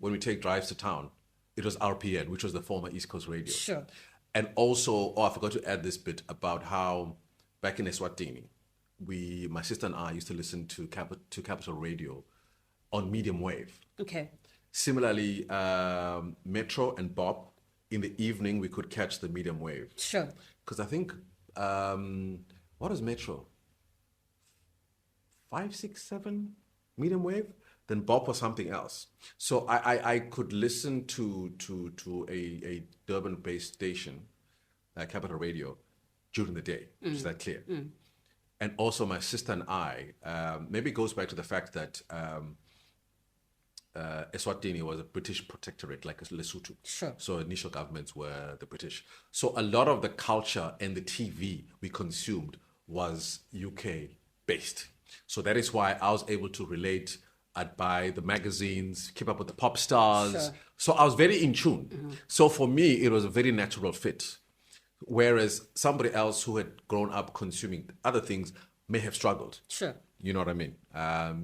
when we take drives to town, it was RPN, which was the former East Coast Radio. Sure. And also, I forgot to add this bit about how back in Eswatini, my sister and I used to listen to Capital Radio on medium wave. Okay. Similarly, Metro and Bob, in the evening, we could catch the medium wave. Sure. Because I think, what is Metro? 5, 6, 7 medium wave? Then Bob was something else. So I could listen to a Durban-based station, Capital Radio, during the day, which is that clear. And also my sister and I, maybe it goes back to the fact that Eswatini was a British protectorate, like Lesotho. Sure. So initial governments were the British. So a lot of the culture and the TV we consumed was UK based. So that is why I was able to relate. I'd buy the magazines, keep up with the pop stars. Sure. So I was very in tune. So for me, it was a very natural fit. Whereas somebody else who had grown up consuming other things may have struggled. Sure. You know what I mean?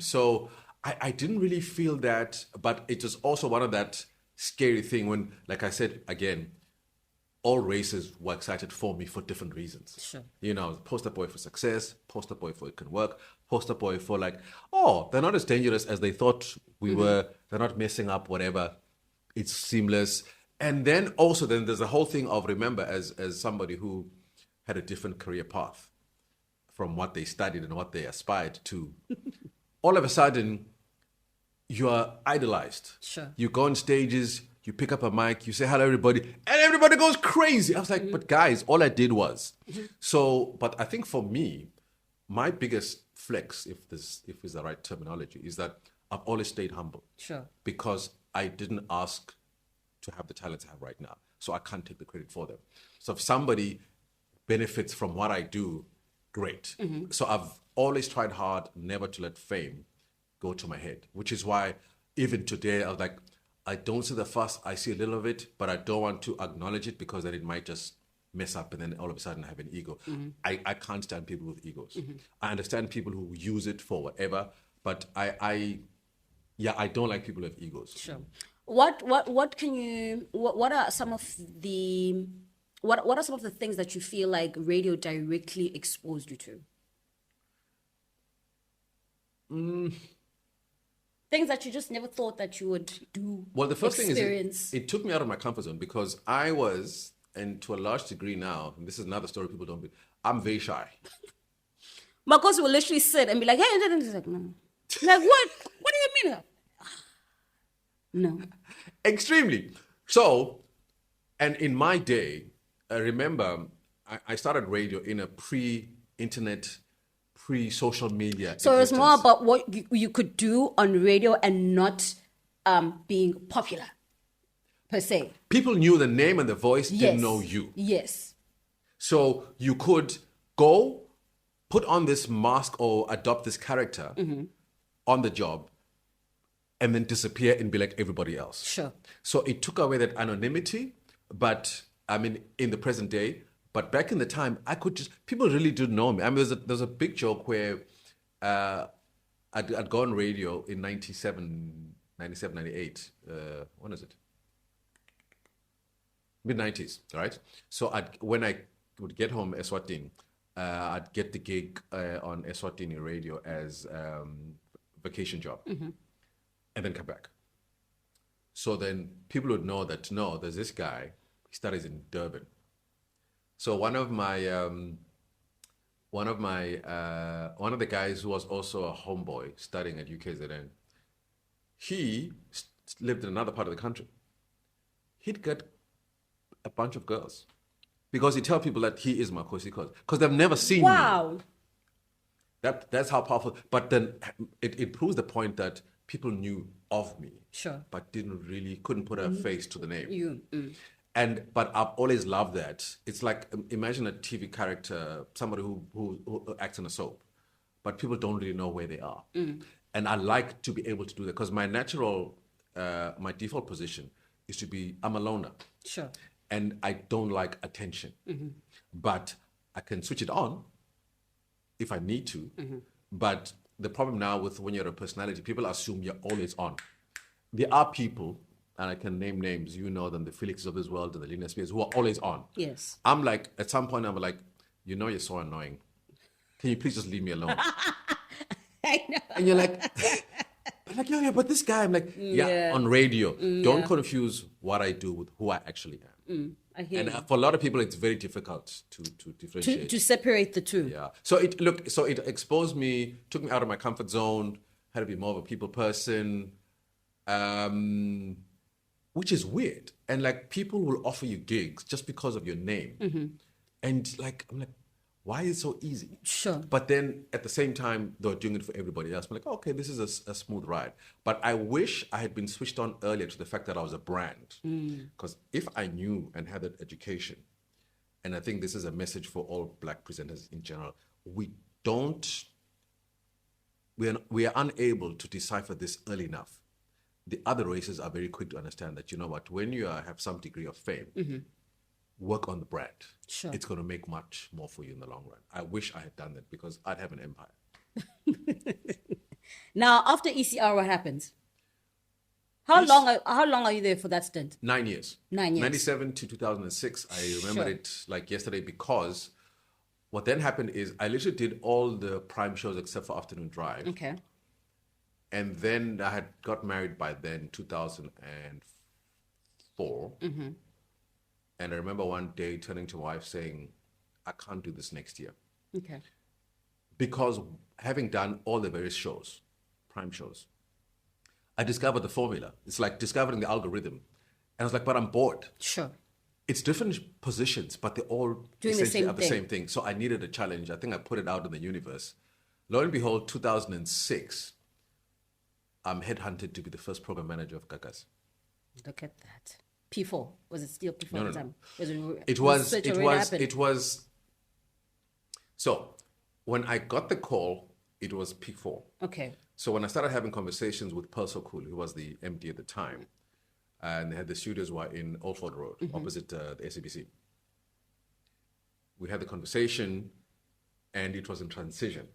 So I didn't really feel that, but it was also one of that scary thing when, like I said, again, all races were excited for me for different reasons. Sure. You know, poster boy for success, poster boy for it can work, poster boy for like, oh, they're not as dangerous as they thought we were. They're not messing up, whatever. It's seamless. And then also then there's the whole thing of, remember, as somebody who had a different career path from what they studied and what they aspired to, all of a sudden you are idolized. Sure. You go on stages, you pick up a mic, you say hello everybody, and everybody goes crazy. I was like, but guys, all I did was. So, but I think for me, my biggest flex, if is the right terminology, is that I've always stayed humble. Sure. Because I didn't ask to have the talents I have right now. So I can't take the credit for them. So if somebody benefits from what I do, great. So I've always tried hard never to let fame go to my head, which is why even today I was like, I don't see the fuss, I see a little of it, but I don't want to acknowledge it because then it might just mess up and then all of a sudden I have an ego. I can't stand people with egos. I understand people who use it for whatever, but I don't like people who have egos. Sure. What are some of the things that you feel like radio directly exposed you to? Things that you just never thought that you would do. Well, the first thing experience. is it took me out of my comfort zone because I was, and to a large degree now, and this is another story people don't believe, I'm very shy. Makhosi will literally sit and be like, hey, and he's like, no. Like, what? What do you mean? No. Extremely. So, and in my day, I remember I started radio in a pre-internet, pre-social media. So it was existence. more about what you could do on radio and not being popular, per se. People knew the name and the voice, didn't know you. Yes. So you could go, put on this mask or adopt this character on the job, and then disappear and be like everybody else. Sure. So it took away that anonymity, but I mean, in the present day, but back in the time, I could just, people really didn't know me. I mean, there's a big joke where I'd go on radio in 97, 98. When is it? Mid-90s, right? So when I would get home Eswatini, I'd get the gig on Eswatini radio as vacation job. And then come back. So then people would know that, no, there's this guy, he studies in Durban. So one of the guys who was also a homeboy studying at UKZN, he lived in another part of the country, he'd get a bunch of girls because he'd tell people that he is Makhosi Khoza because they've never seen me. Wow. That's how powerful. But then it proves the point that people knew of me, Sure. but couldn't put a face to the name. But I've always loved that. It's like, imagine a TV character, somebody who acts in a soap, but people don't really know where they are. And I like to be able to do that because my default position is to be, I'm a loner. Sure. And I don't like attention. But I can switch it on if I need to. But the problem now with when you're a personality, people assume you're always on. There are people, and I can name names, you know them, the Felixes of this world and the Lina Spears, who are always on. Yes. I'm like, at some point, I'm like, you're so annoying. Can you please just leave me alone? I know. And you're like, yeah, but this guy, I'm like, yeah, on radio. Don't confuse what I do with who I actually am. I hear And you. for a lot of people, it's very difficult to differentiate. To separate the two. Yeah. So it exposed me, took me out of my comfort zone, had to be more of a people person, which is weird. And like people will offer you gigs just because of your name. And like, I'm like, why is it so easy? Sure. But then at the same time, they're doing it for everybody else. I'm like, okay, this is a smooth ride. But I wish I had been switched on earlier to the fact that I was a brand. Because if I knew and had that education, and I think this is a message for all Black presenters in general, we are unable to decipher this early enough. The other races are very quick to understand that, you know what, when you have some degree of fame, work on the brand. Sure. It's going to make much more for you in the long run. I wish I had done that because I'd have an empire. Now, after ECR, what happens? How long are you there for that stint? 9 years. 9 years. 97 to 2006. I remember it like yesterday because what then happened is I literally did all the prime shows except for Afternoon Drive. Okay. And then I had got married by then, 2004. And I remember one day turning to my wife saying, I can't do this next year. Okay. Because having done all the various shows, prime shows, I discovered the formula. It's like discovering the algorithm. And I was like, but I'm bored. Sure. It's different positions, but they're all Doing the essentially same are the thing. same thing. So I needed a challenge. I think I put it out in the universe. Lo and behold, 2006, I'm headhunted to be the first program manager of GAGASI. Look at that. P4. Was it still P4 No, at no, the no. time? It was. So when I got the call, it was P4. Okay. So when I started having conversations with Pearl Sokul, who was the MD at the time, and they had the studios were in Old Ford Road, opposite the SABC. We had the conversation, and it was in transition.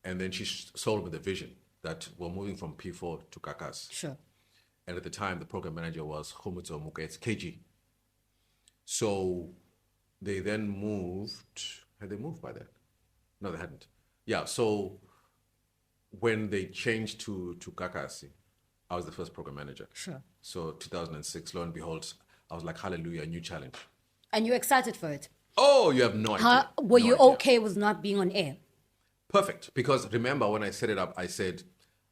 And then she sold me the vision that we're moving from P4 to GAGASI. Sure. And at the time, the program manager was Khomutso Muket's KG. So they then moved. Had they moved by then? No, they hadn't. Yeah, so when they changed to GAGASI, I was the first program manager. Sure. So 2006, lo and behold, I was like, hallelujah, new challenge. And you're excited for it? Oh, you have no idea. Were No you idea. okay with not being on air? Perfect. Because remember, when I set it up, I said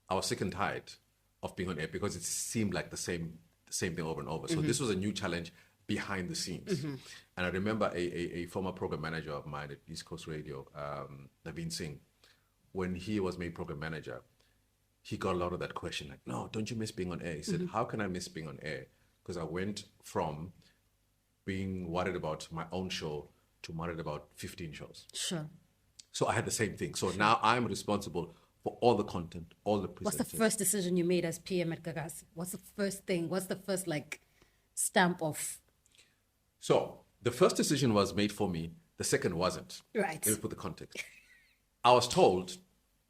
I was sick and tired of being on air because it seemed like the same thing over and over. So this was a new challenge behind the scenes. And I remember a former program manager of mine at East Coast Radio, Naveen Singh, when he was made program manager, he got a lot of that question, like, no, don't you miss being on air? He said, how can I miss being on air? Because I went from being worried about my own show to worried about 15 shows. Sure. So I had the same thing. So now I'm responsible for all the content, all the presenters. What's the first decision you made as PM at GAGASI? What's the first thing? What's the first stamp of? So the first decision was made for me. The second wasn't. Right. Let me put the context. I was told,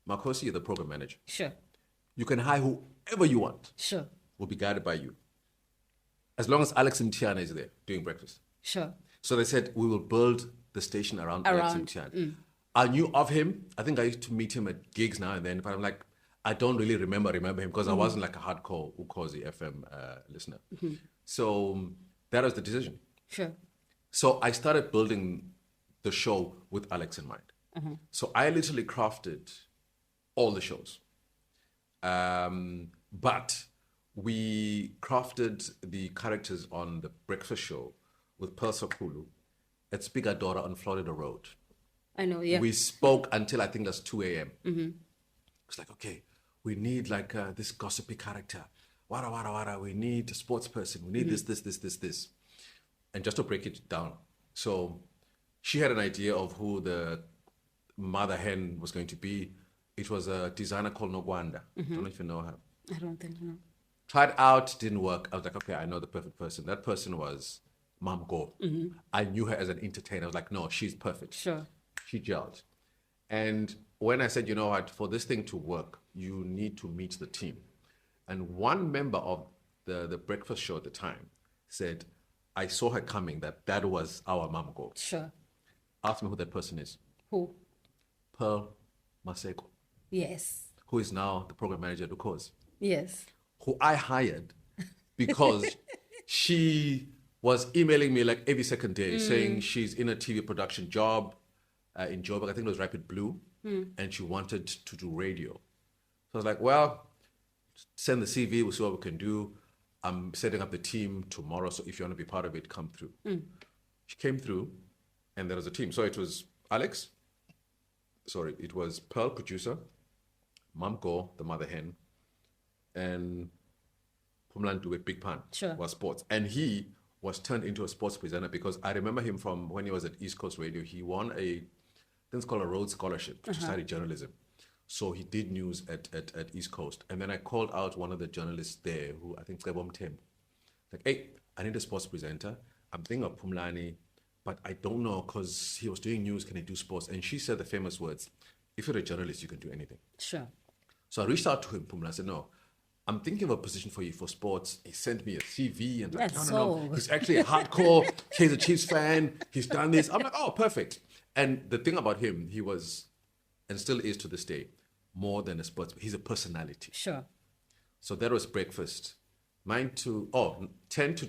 Makhosi, you're the program manager. Sure. You can hire whoever you want. Sure. Will be guided by you. As long as Alex and Tiana is there doing breakfast. Sure. So they said, we will build the station around Alex and Tiana. I knew of him. I think I used to meet him at gigs now and then, but I'm like, I don't really remember him because I wasn't like a hardcore Ukhozi FM listener. So that was the decision. Sure. So I started building the show with Alex in mind. So I literally crafted all the shows. But we crafted the characters on the breakfast show with Pearl Sakulu at Spigadora on Florida Road. I know, yeah. We spoke until I think that's 2 a.m. It's like, okay, we need like this gossipy character. Wara, wara, wara. We need a sports person. We need this. And just to break it down. So she had an idea of who the mother hen was going to be. It was a designer called Nogwanda. I don't know if you know her. I don't think so. Tried out, didn't work. I was like, okay, I know the perfect person. That person was Mam Go. I knew her as an entertainer. I was like, no, she's perfect. Sure. She gelled. And when I said, you know what, for this thing to work, you need to meet the team. And one member of the breakfast show at the time said, I saw her coming, that was our Mam Go. Sure. Ask me who that person is. Who? Pearl Maseko, Yes. who is now the program manager at Ukhozi, Yes. who I hired because she was emailing me like every second day saying she's in a TV production job in Joburg. I think it was Rapid Blue, and she wanted to do radio. So I was like, well, send the CV, we'll see what we can do. I'm setting up the team tomorrow, so if you want to be part of it, come through. She came through, and there was a team. So it was it was Pearl, producer, Mamko, the mother hen, and Pumlan Dube, Big Pan, Sure. was sports. And he was turned into a sports presenter because I remember him from when he was at East Coast Radio. He won I think it's called a Rhodes Scholarship to study journalism. So he did news at East Coast. And then I called out one of the journalists there who I think Cebom Tem. Like, hey, I need a sports presenter. I'm thinking of Pumlani, but I don't know because he was doing news, can he do sports? And she said the famous words, if you're a journalist, you can do anything. Sure. So I reached out to him, Pumla. I said, no, I'm thinking of a position for you for sports. He sent me a CV and like, That's no. so- He's actually a hardcore Kaizer Chiefs fan. He's done this. I'm like, oh, perfect. And the thing about him, he was, and still is to this day, more than a sports, he's a personality. Sure. So that was breakfast. 10 to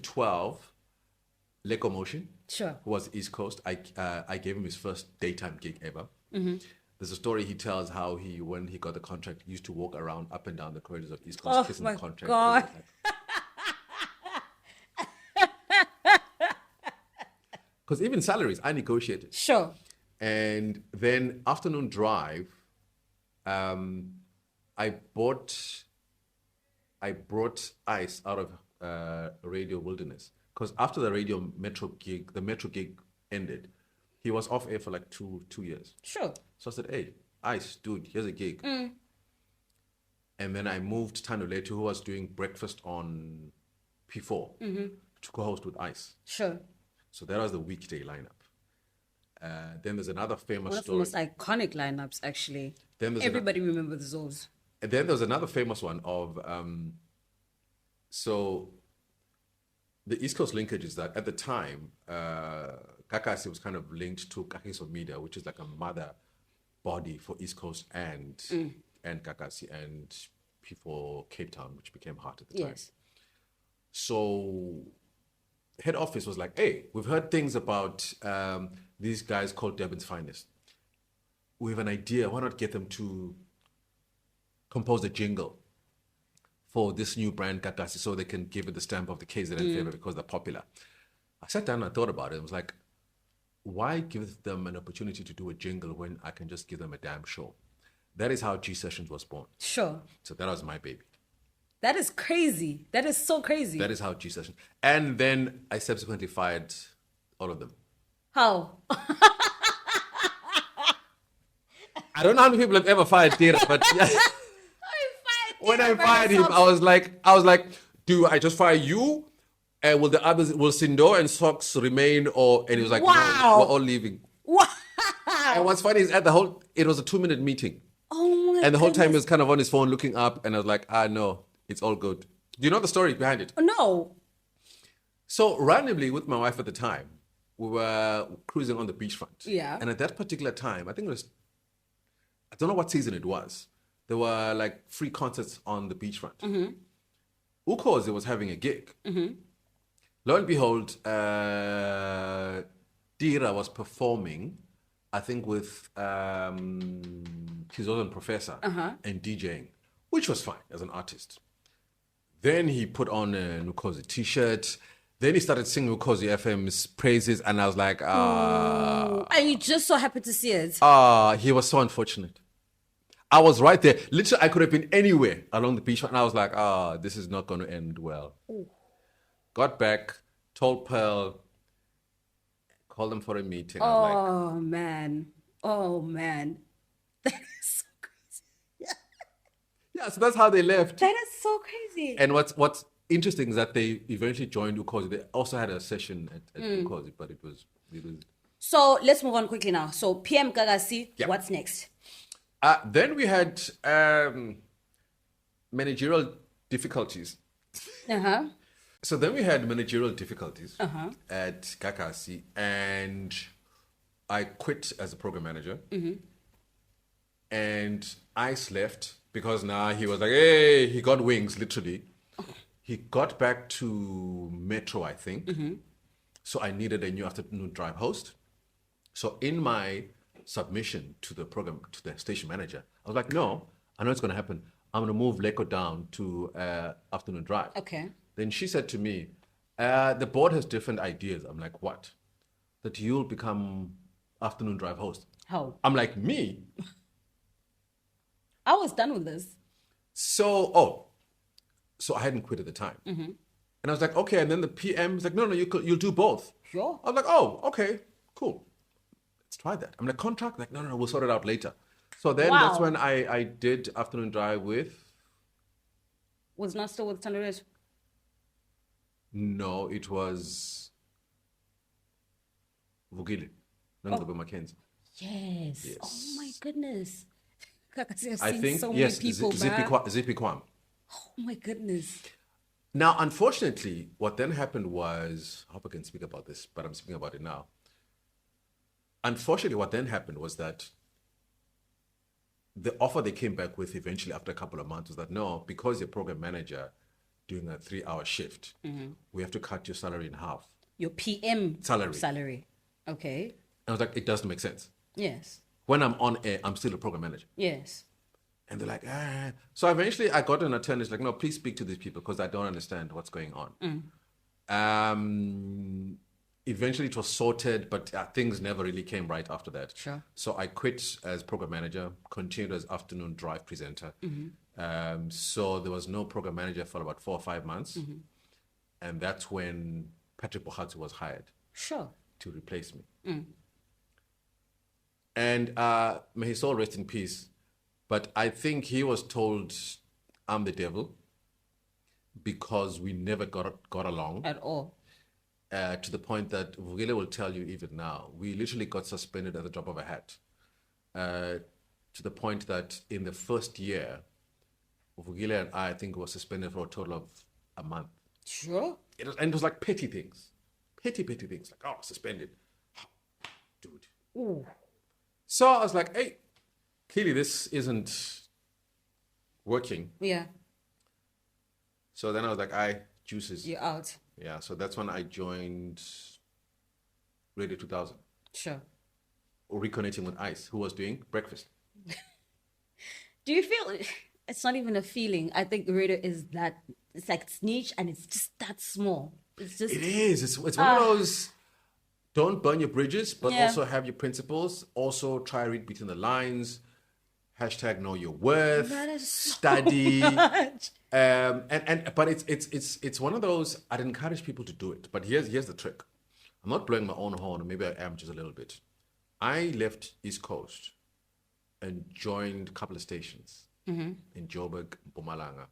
12, Lecomotion. Sure. Who was East Coast. I gave him his first daytime gig ever. There's a story he tells how when he got the contract, he used to walk around up and down the corridors of East Coast Oh kissing my the contract. God. Because even salaries, I negotiated. Sure. And then afternoon drive, I brought Ice out of Radio Wilderness. Because after the Metro gig ended, he was off air for like two years. Sure. So I said, hey, Ice, dude, here's a gig. And then I moved Tando Letu, who was doing breakfast on P4, to co-host with Ice. Sure. So that was the weekday lineup. Then there's another famous One of the story. most iconic lineups, actually. Then there's Everybody remembers those. And then there's another famous one of, so the East Coast linkage is that at the time, GAGASI was kind of linked to Kagiso Media, which is like a mother body for East Coast and GAGASI and P4 Cape Town, which became Heart at the time. Yes. So head office was like, hey, we've heard things about these guys called Durban's Finest. We have an idea. Why not get them to compose a jingle for this new brand GAGASI so they can give it the stamp of the KZN flavor because they're popular. I sat down and I thought about it. I was like, why give them an opportunity to do a jingle when I can just give them a damn show? That is how G Sessions was born. Sure. So that was my baby. That is crazy. That is so crazy. That is how G Sessions. And then I subsequently fired all of them. How? I don't know how many people have ever fired TIRA, but yeah. When I fired him, I was like, do I just fire you? And will the others, will Sindo and Socks remain? And he was like, Wow. no, we're all leaving. Wow. And what's funny is it was a 2-minute meeting. Oh my And the whole time he goodness. was kind of on his phone looking up, and I was like, no, it's all good. Do you know the story behind it? No. So randomly with my wife at the time, we were cruising on the beachfront. Yeah. And at that particular time, I don't know what season it was. There were like free concerts on the beachfront. Ukhozi was having a gig. Lo and behold, TIRA was performing, I think with his own professor and DJing, which was fine as an artist. Then he put on a Nukosi t-shirt. Then he started singing Nukosi FM's praises, and I was like, And you just so happy to see it. he was so unfortunate. I was right there. Literally, I could have been anywhere along the beach, and I was like, this is not going to end well. Ooh. Got back, told Pearl, called them for a meeting. Oh, man. Oh, man. That is so crazy. Yeah, so that's how they left. That is so crazy. And what's interesting is that they eventually joined Ukosi. They also had a session at Ukosi, but it was. So let's move on quickly now. So PM GAGASI, what's next? Then we had managerial difficulties. Uh-huh. So then we had managerial difficulties at GAGASI, and I quit as a program manager. And Ice left because now he was like, hey, he got wings, literally. He got back to Metro, I think. So I needed a new afternoon drive host. So in my submission to the program, to the station manager, I was like, no, I know it's going to happen. I'm going to move Leko down to afternoon drive. Okay. Then she said to me, the board has different ideas. I'm like, what? That you'll become afternoon drive host. How? I'm like, me? I was done with this. So I hadn't quit at the time. And I was like, okay. And then the PM was like, no, you'll do both. Sure. I was like, oh, okay, cool. Let's try that. I'm like, contract? Like, no, we'll sort it out later. So then that's when I did afternoon drive with. Was not still with Thunderbird? No, it was Vugile. Nangaba Mackenzie. Yes. Oh my goodness. I've I seen think, so yes, many people Zippy Kwam. Oh my goodness. Now, unfortunately, what then happened was, I hope I can speak about this, but I'm speaking about it now. Unfortunately, what then happened was that the offer they came back with eventually after a couple of months was that, no, because you're program manager doing a 3-hour shift, we have to cut your salary in half. Your PM salary. Okay. And I was like, it doesn't make sense. Yes. When I'm on air, I'm still a program manager. Yes. And they're like, So eventually I got an attorney like, no, please speak to these people because I don't understand what's going on. Eventually it was sorted, but things never really came right after that. Sure. So I quit as program manager, continued as afternoon drive presenter. So there was no program manager for about 4 or 5 months. And that's when Patrick Bohatsu was hired. Sure. To replace me. And may his soul rest in peace. But I think he was told I'm the devil because we never got along. At all. To the point that Vugile will tell you even now, we literally got suspended at the drop of a hat. To the point that in the first year, Vugile and I think were suspended for a total of a month. Sure. And it was like petty things. Petty things. Like, suspended. Dude. Ooh. So I was like, hey, clearly this isn't working. Yeah. So then I was like, juices. You're out. Yeah, so that's when I joined Radio 2000. Sure. Reconnecting with Ice, who was doing breakfast. Do you feel it's not even a feeling? I think radio is that, it's like it's niche and it's just that small. It's just. It is. It's one of those, don't burn your bridges, but also have your principles. Also try to read between the lines. # know your worth. That is so study. much. But it's one of those, I'd encourage people to do it. But here's the trick. I'm not blowing my own horn, or maybe I am just a little bit. I left East Coast and joined a couple of stations in Joburg, Mpumalanga.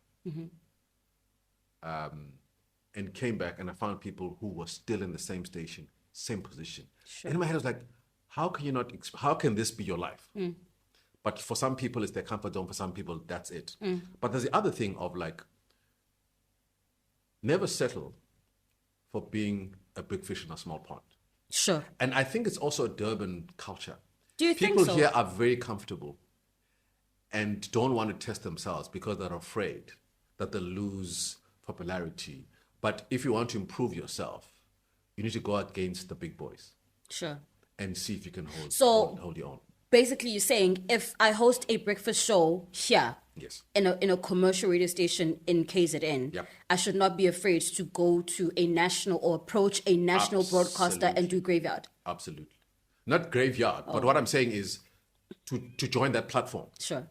And came back and I found people who were still in the same station, same position. Sure. And in my head I was like, how can this be your life? But for some people it's their comfort zone, for some people that's it. But there's the other thing of like, never settle for being a big fish in a small pond. Sure. And I think it's also a Durban culture. Do you think so? People here are very comfortable and don't want to test themselves because they're afraid that they'll lose popularity. But if you want to improve yourself, you need to go against the big boys. Sure. And see if you can hold your own. basically you're saying if I host a breakfast show here Yes. in a commercial radio station in KZN, Yep. I should not be afraid to go to a national or approach a national broadcaster and do graveyard. Absolutely. Not graveyard, but what I'm saying is to join that platform. Sure.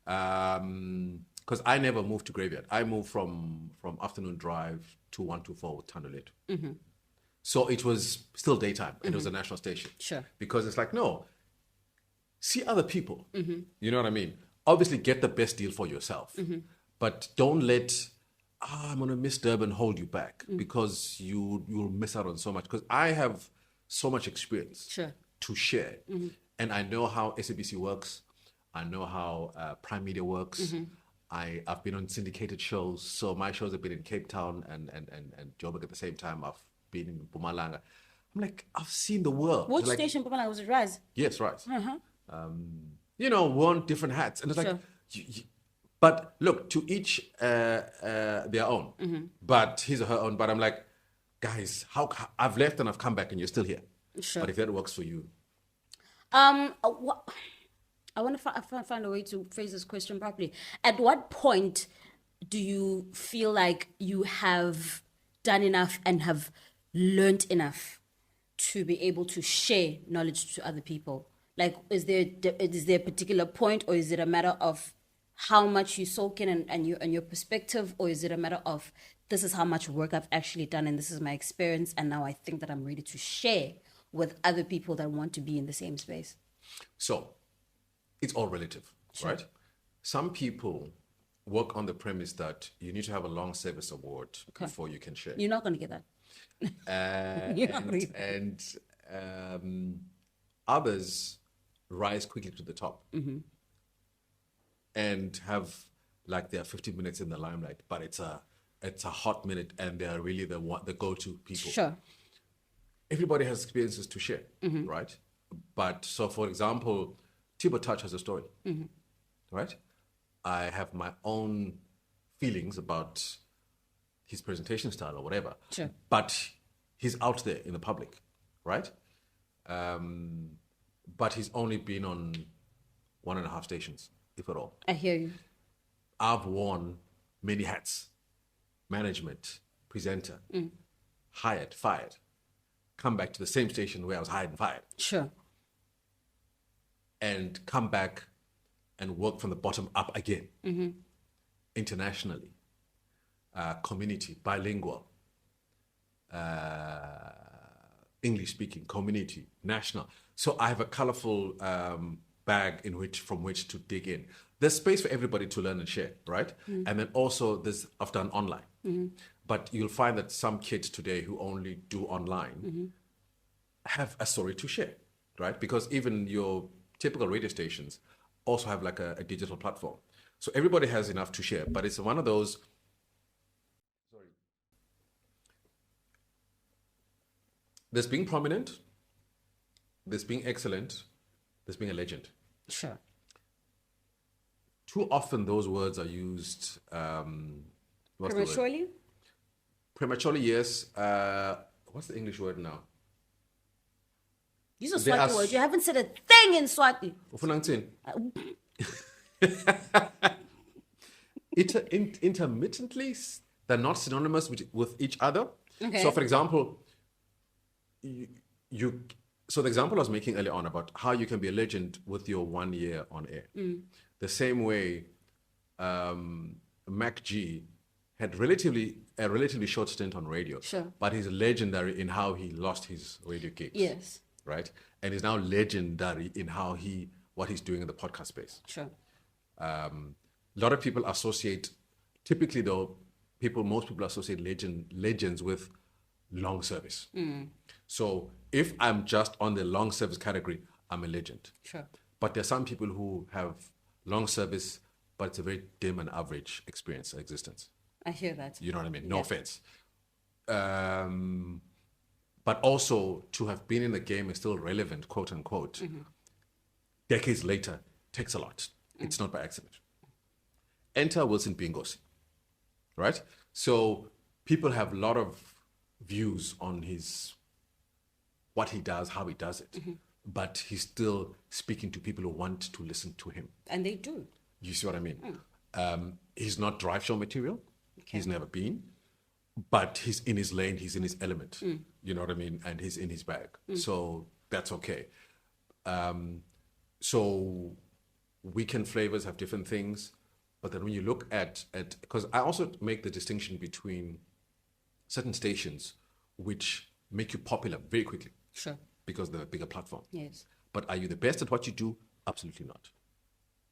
Because I never moved to graveyard. I moved from afternoon drive to 124 with Thandolethu. Mm-hmm. So it was still daytime, and it was a national station. Sure. Because it's like, no, see other people. Mm-hmm. You know what I mean? Obviously, get the best deal for yourself, but don't let I'm gonna miss Durban hold you back because you'll miss out on so much. Because I have so much experience Sure. to share, and I know how SABC works. I know how Prime Media works. I've been on syndicated shows, so my shows have been in Cape Town and Joburg at the same time. I've been in Mpumalanga. I'm like, I've seen the world. Which Like, station, Pumalanga, was it Rise? yes, right. Uh-huh. You know, worn different hats, and it's like, Sure. but look, to each their own. But his or her own. But I'm like, guys, how I've left and I've come back, and you're still here. Sure. But if that works for you, I want to find a way to phrase this question properly. At what point do you feel like you have done enough and have learned enough to be able to share knowledge to other people? Like, is there a particular point, or is it a matter of how much you soak in and your perspective, or is it a matter of this is how much work I've actually done and this is my experience, and now I think that I'm ready to share with other people that want to be in the same space? so it's all relative, Sure. right? Some people work on the premise that you need to have a long service award before you can share. You're not going to get that. You're not gonna get that. And others rise quickly to the top and have like their 15 minutes in the limelight, but it's a hot minute, and they're really the go-to people. Sure. Everybody has experiences to share, right? But so, for example, Tibo Touch has a story, right? I have my own feelings about his presentation style or whatever. Sure. But he's out there in the public, right? But he's only been on 1.5 stations, if at all. I hear you. I've worn many hats: management, presenter, hired, fired, come back to the same station where I was hired and fired, Sure. and come back and work from the bottom up again, internationally, community, bilingual, English speaking, community, national. So I have a colorful bag from which to dig in. There's space for everybody to learn and share, right? And then also I've done online. But you'll find that some kids today who only do online have a story to share, right? Because even your typical radio stations also have like a digital platform. So everybody has enough to share, but it's one of those. There's being prominent, there's being excellent, there's being a legend. Sure. Too often those words are used what's the word? Prematurely? Prematurely, yes. What's the English word now? Use a They Swati are word. You haven't said a thing in Swati. Ufuna ngithini? Intermittently, they're not synonymous with each other. Okay. So, for example, so the example I was making earlier on about how you can be a legend with your 1 year on air. The same way Mac G had a relatively short stint on radio, Sure. but he's legendary in how he lost his radio gigs. Yes. Right? And he's now legendary in what he's doing in the podcast space. Sure. A lot of people associate, typically though, most people associate legends with long service. So if I'm just on the long service category, I'm a legend. Sure. But there's some people who have long service, but it's a very dim and average experience, existence. I hear that. You know what I mean? No offense. But also to have been in the game and still relevant, quote unquote, decades later takes a lot. It's not by accident. Enter Wilson Bingosi, right? So people have a lot of views on what he does, how he does it. but he's still speaking to people who want to listen to him. And they do. You see what I mean? He's not drive show material. He's never been. But he's in his lane, he's in his element. You know what I mean? And he's in his bag. So that's okay. So weekend flavors have different things. But then when you look at because I also make the distinction between certain stations which make you popular very quickly. Sure. Because they're a bigger platform. Yes. But are you the best at what you do? Absolutely not.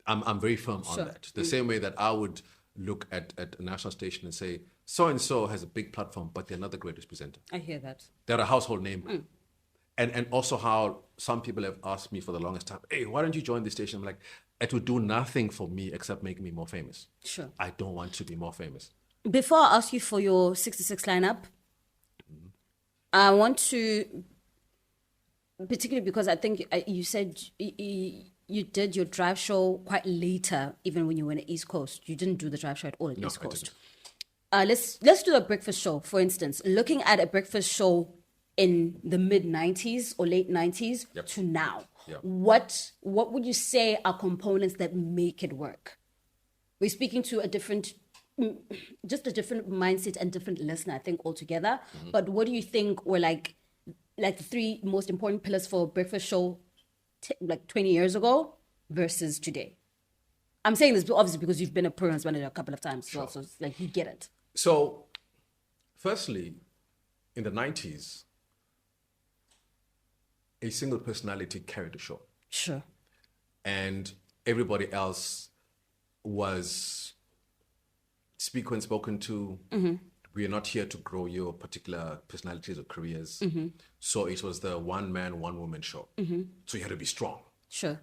I'm very firm on that. The same way that I would look at a national station and say, so-and-so has a big platform, but they're not the greatest presenter. I hear that. They're a household name. And also how some people have asked me for the longest time, hey, why don't you join this station? I'm like, it would do nothing for me except make me more famous. Sure. I don't want to be more famous. Before I ask you for your 66 lineup, I want to, particularly because I think you said you did your drive show quite later, even when you were in the East Coast. You didn't do the drive show at all at East Coast. Let's do a breakfast show, for instance. Looking at a breakfast show in the mid-90s or late 90s to now, what would you say are components that make it work? We're speaking to just a different mindset and different listener, I think, altogether. But what do you think were like the three most important pillars for a breakfast show like 20 years ago versus today? I'm saying this obviously because you've been a program manager a couple of times, so it's like you get it. So, firstly, in the 90s, a single personality carried the show. Sure. And everybody else was speak when spoken to. We are not here to grow your particular personalities or careers. So it was the one man, one woman show. So you had to be strong. Sure.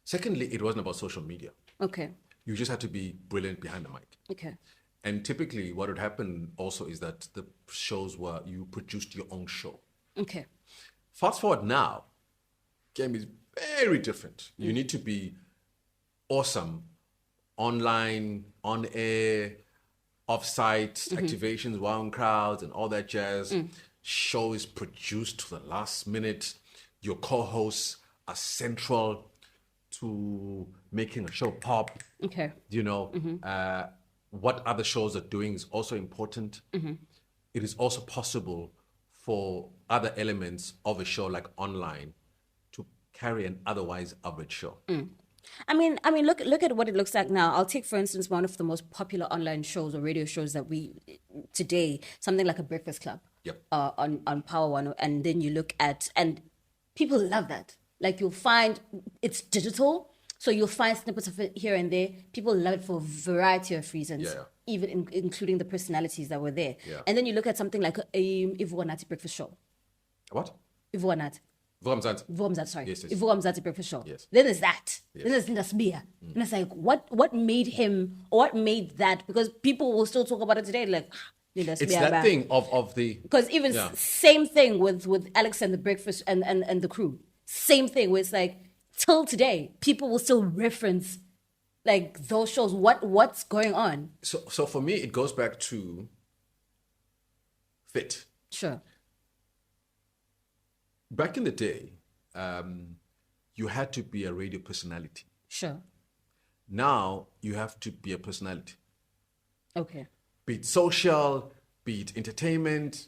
Secondly, it wasn't about social media. Okay. You just had to be brilliant behind the mic. Okay. And typically what would happen also is that the shows were, you produced your own show. Okay. Fast forward now, game is very different. You need to be awesome online, on air, off-site, activations, wound crowds, and all that jazz. Show is produced to the last minute. Your co-hosts are central to making a show pop. Okay. You know, what other shows are doing is also important. It is also possible for other elements of a show like online to carry an otherwise average show. I mean, look at what it looks like now. I'll take, for instance, one of the most popular online shows or radio shows that we today, something like a Breakfast Club on Power One, and then you look at, and people love that. Like you'll find it's digital, so you'll find snippets of it here and there. People love it for a variety of reasons, even including the personalities that were there. And then you look at something like a Ivuanati Breakfast Show. What? Ivuanati. Vomzat. Sorry. Yes. Ivuamzati Breakfast Show. Yes. Then there's that. Then there's Ndasbia. And it's like, what made him, or what made that? Because people will still talk about it today, like, it's that thing of the... Because even same thing with Alex and the Breakfast and the crew. Same thing where it's like, till today, people will still reference like those shows. What's going on? So for me, it goes back to fit. Sure. Back in the day, you had to be a radio personality. Sure. Now you have to be a personality. Okay. Be it social, be it entertainment.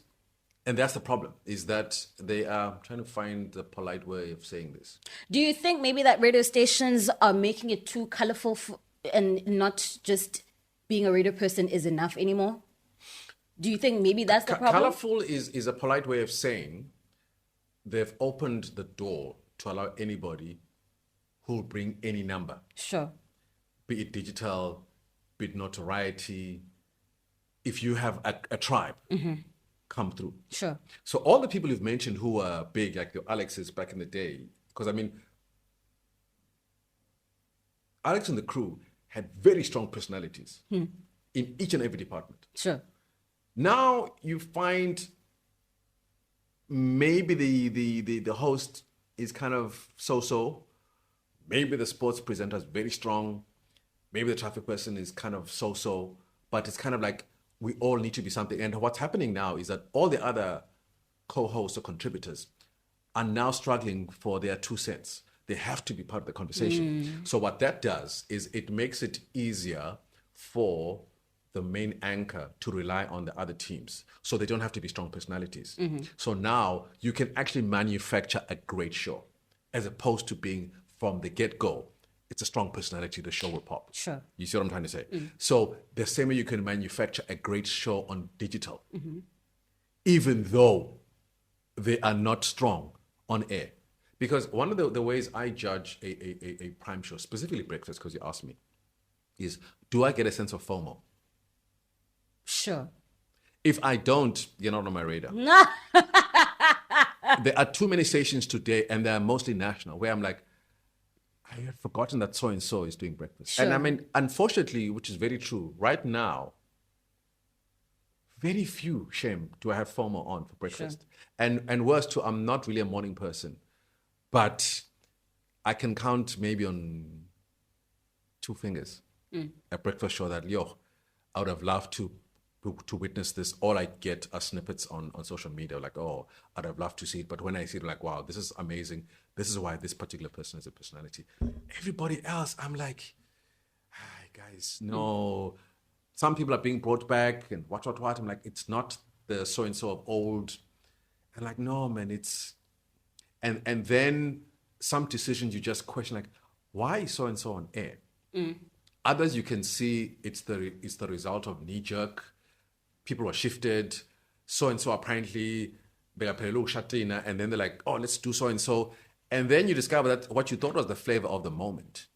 And that's the problem, is that they are trying to find the polite way of saying this. Do you think maybe that radio stations are making it too colorful and not just being a radio person is enough anymore? Do you think maybe that's the problem? Colorful is a polite way of saying they've opened the door to allow anybody who'll bring any number. Sure. Be it digital, be it notoriety. If you have a tribe, come through. Sure. So all the people you've mentioned who were big, like the Alexes back in the day, because I mean, Alex and the crew had very strong personalities in each and every department. Sure. Now you find maybe the host is kind of so-so. Maybe the sports presenter is very strong. Maybe the traffic person is kind of so-so. But it's kind of like we all need to be something. And what's happening now is that all the other co-hosts or contributors are now struggling for their 2 cents. They have to be part of the conversation. So what that does is it makes it easier for the main anchor to rely on the other teams. So they don't have to be strong personalities. So now you can actually manufacture a great show as opposed to being from the get-go. It's a strong personality, the show will pop. Sure. You see what I'm trying to say? So the same way you can manufacture a great show on digital, even though they are not strong on air. Because one of the ways I judge a prime show, specifically breakfast, because you asked me, is do I get a sense of FOMO? Sure. If I don't, you're not on my radar. There are too many stations today, and they're mostly national, where I'm like, I had forgotten that so-and-so is doing breakfast. Sure. And I mean, unfortunately, which is very true, right now, very few, shame, do I have FOMO on for breakfast. And worse too, I'm not really a morning person, but I can count maybe on 2 fingers a breakfast show that, I would have loved to witness this. All I get are snippets on social media, like, oh, I'd have loved to see it. But when I see it, I'm like, wow, this is amazing. This is why this particular person is a personality. Everybody else, I'm like, hi, guys, no. Some people are being brought back and what. I'm like, it's not the so-and-so of old. And like, no, man, it's... And then some decisions you just question, like, why is so-and-so on air? Others you can see it's the result of knee-jerk. People were shifted. So-and-so apparently, and then they're like, oh, let's do so-and-so. And then you discover that what you thought was the flavor of the moment,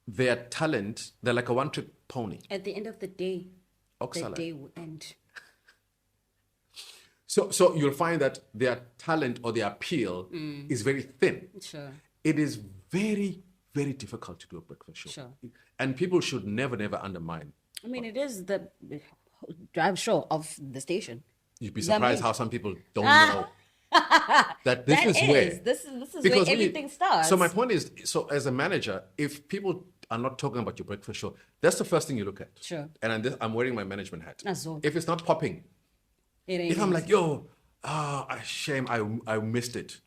their talent, they're like a one-trick pony. At the end of the day, Oksala. the day will end. So you'll find that their talent or their appeal is very thin. Sure. It is very, very difficult to do a breakfast show. Sure. And people should never undermine. I mean, it is the drive show of the station. You'd be That surprised means- how some people don't know that this is where... This is Because where when you- everything starts. So my point is, so as a manager, if people are not talking about your breakfast show, that's the first thing you look at. Sure. And I'm wearing my management hat. That's all. If it's not popping, It ain't if I'm easy. like, yo, shame, I missed it.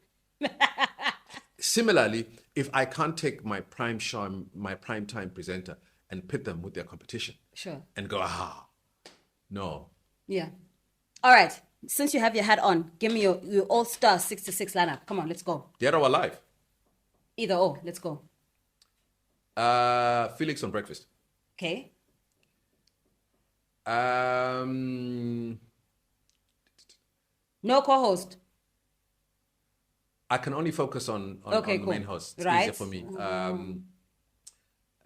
Similarly, if I can't take my prime show, my prime time presenter and pit them with their competition Sure. and go, no. Yeah. All right. Since you have your hat on, give me your all-star 6 to 6 lineup. Come on, let's go. Dead or alive? Either or, let's go. Felix on breakfast. Okay. No co-host. I can only focus on Okay, the cool. main host. It's Right. easier for me.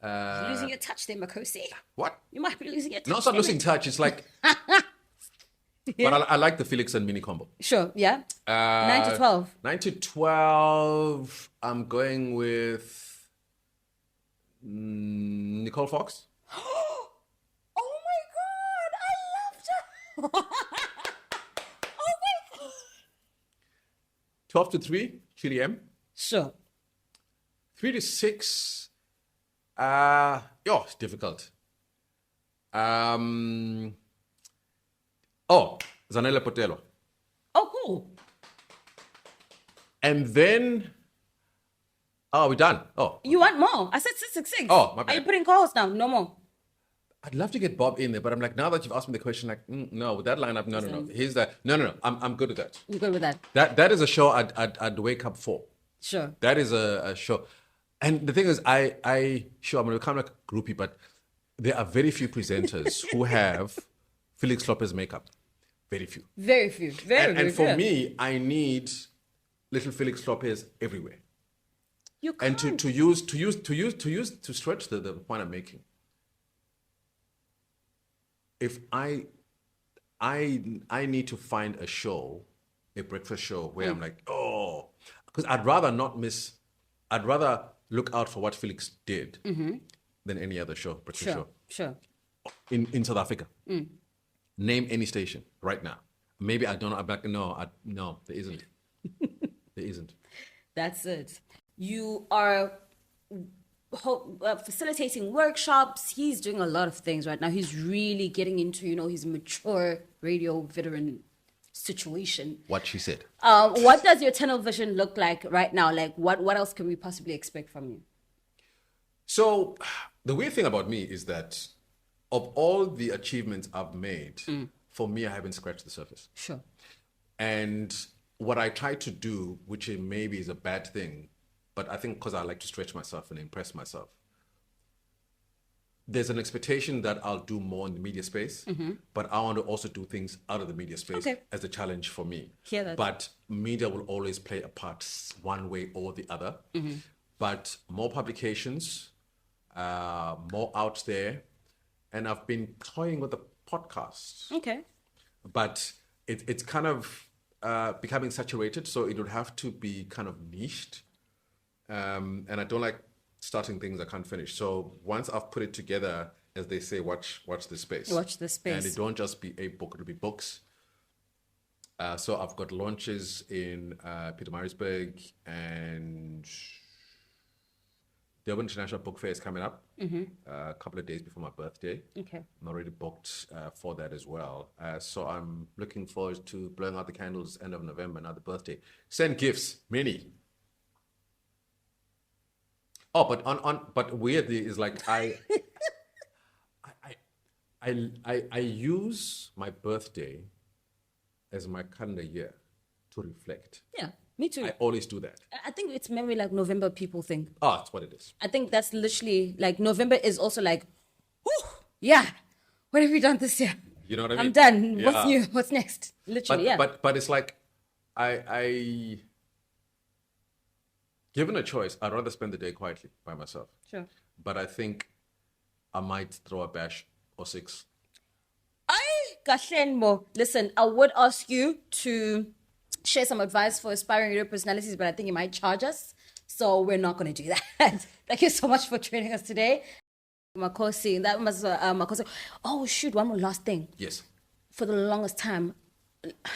You're losing your touch there, Makhosi. What? You might be losing your touch. No, it's not there, losing mate. touch. It's like... But I like the Felix and Mini combo. Sure, yeah. 9 to 12. 9 to 12, I'm going with Nicole Fox. Oh my God, I loved her. Oh my God. 12 to 3, Chili M. Sure. 3 to 6, it's difficult. Zanele Potelo. Oh, cool. And then, we're done. Oh, You want more? I said 6 to 6. Oh, my Are you bad. putting co-host now? No more. I'd love to get Bob in there, but I'm like, now that you've asked me the question, like, no, with that lineup, no. Here's that. No. I'm good with that. You good with that? That is a show I'd wake up for. Sure. That is a show. And the thing is, I'm going to become like a groupie, but there are very few presenters who have Felix Lopez makeup. Very few. Very few. Very And for few. me, I need little Felix Lopez everywhere. You can't. And to stretch the point I'm making. If I need to find a show, a breakfast show where I'm like, because I'd rather look out for what Felix did than any other show, breakfast show. Sure. In South Africa. Name any station right now. Maybe I don't know. I'm like, no, there isn't. There isn't. That's it. You are facilitating workshops. He's doing a lot of things right now. He's really getting into, his mature radio veteran situation. What she said. What does your tunnel vision look like right now? Like, what else can we possibly expect from you? So the weird thing about me is that of all the achievements I've made, for me, I haven't scratched the surface. Sure. And what I try to do, which maybe is a bad thing, but I think because I like to stretch myself and impress myself, there's an expectation that I'll do more in the media space, but I want to also do things out of the media space as a challenge for me. Hear that. But media will always play a part one way or the other. But more publications, more out there. And I've been toying with the podcast. Okay. But it's kind of becoming saturated, so it would have to be kind of niched. And I don't like starting things I can't finish. So once I've put it together, as they say, watch the space. Watch the space. And it don't just be a book, it'll be books. So I've got launches in Pietermaritzburg, and the Durban International Book Fair is coming up a couple of days before my birthday. Okay. I'm already booked for that as well. So I'm looking forward to blowing out the candles end of November, now the birthday. Send gifts, many. Oh, but weirdly is like I use my birthday as my calendar year to reflect. Yeah, me too. I always do that. I think it's maybe like November people thing. Oh, that's what it is. I think that's literally like November is also like, whew, yeah, what have we done this year? You know what I mean? I'm done. Yeah. What's new? What's next? Literally, But it's like I given a choice, I'd rather spend the day quietly by myself. Sure. But I think I might throw a bash or 6. Listen, I would ask you to share some advice for aspiring radio personalities, but I think you might charge us. So we're not going to do that. Thank you so much for joining us today. Makhosi, that was Makhosi. Oh, shoot, one more last thing. Yes. For the longest time,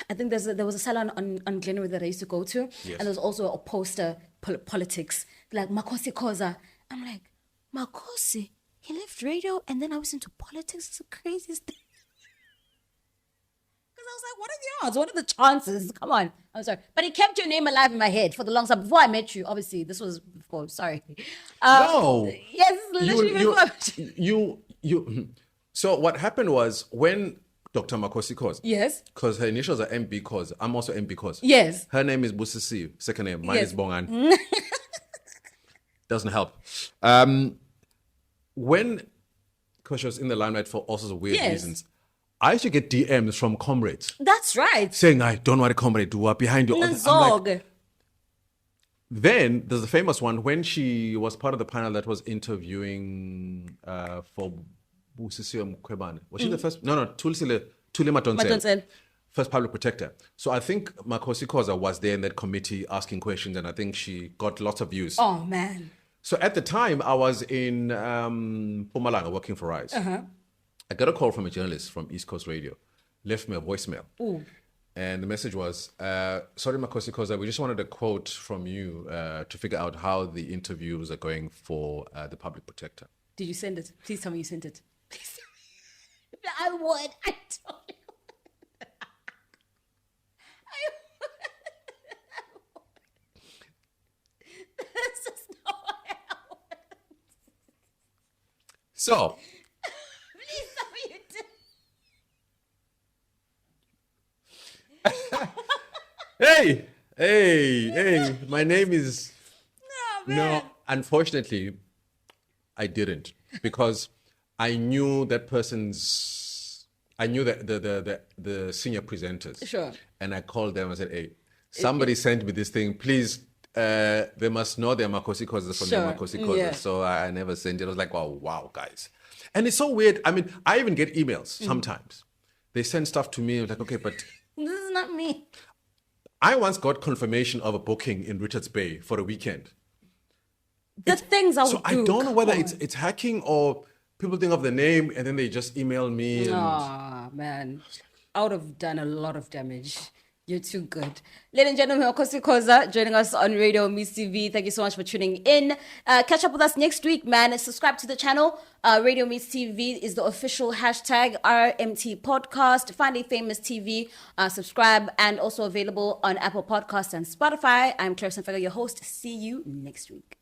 I think there was a salon on Glenwood that I used to go to, Yes. and there was also a poster, politics, like Makhosi Khoza. I'm like, Makhosi, he left radio and then I was into politics. It's the craziest thing. Because I was like, what are the odds? What are the chances? Come on. I'm sorry. But it kept your name alive in my head for the longest time. Before I met you, obviously, this was before, sorry. No. Yes, literally before. So what happened was when Dr. Makhosi Khoza. Yes. Because her initials are MB Khoza. I'm also MB Khoza. Yes. Her name is Busisi, second name. Mine Yes. is Bongan. Doesn't help. When, because she was in the limelight for all sorts of weird Yes. reasons, I used to get DMs from comrades That's right. saying, I don't want a comrade to work behind you. I'm like, Nzog. then there's the famous one when she was part of the panel that was interviewing for Busisi Mkhwebane. Was she the first? No, Tuli Madonsela. Madonsela. First public protector. So I think Makhosi Khoza was there in that committee asking questions, and I think she got lots of views. Oh, man. So at the time, I was in Mpumalanga working for Rise. I got a call from a journalist from East Coast Radio, left me a voicemail. Ooh. And the message was, sorry, Makhosi Khoza, we just wanted a quote from you to figure out how the interviews are going for the public protector. Did you send it? Please tell me you sent it. Please tell me. I would. I told you. This is not what happened. So, Please tell me you did. hey, my name is... No, man. No, unfortunately, I didn't, because I knew that person's... I knew that the senior presenters. Sure. And I called them and said, hey, somebody sent me this thing. Please, they must know they're Makhosi Khoza from their Sure. Makhosi Khoza. Yeah. So I never sent it. I was like, wow, guys. And it's so weird. I mean, I even get emails sometimes. They send stuff to me. I was like, okay, but This is not me. I once got confirmation of a booking in Richards Bay for a weekend. The things I would So do. I don't know whether come on. it's hacking or people think of the name and then they just email me. And Ah, man. I would have done a lot of damage. You're too good. Ladies and gentlemen, Makhosi Khoza joining us on Radio Meets TV. Thank you so much for tuning in. Catch up with us next week, man. Subscribe to the channel. Radio Meets TV is the official hashtag RMT podcast. Finally Famous TV. Subscribe, and also available on Apple Podcasts and Spotify. I'm Clarissa Mfeka, your host. See you next week.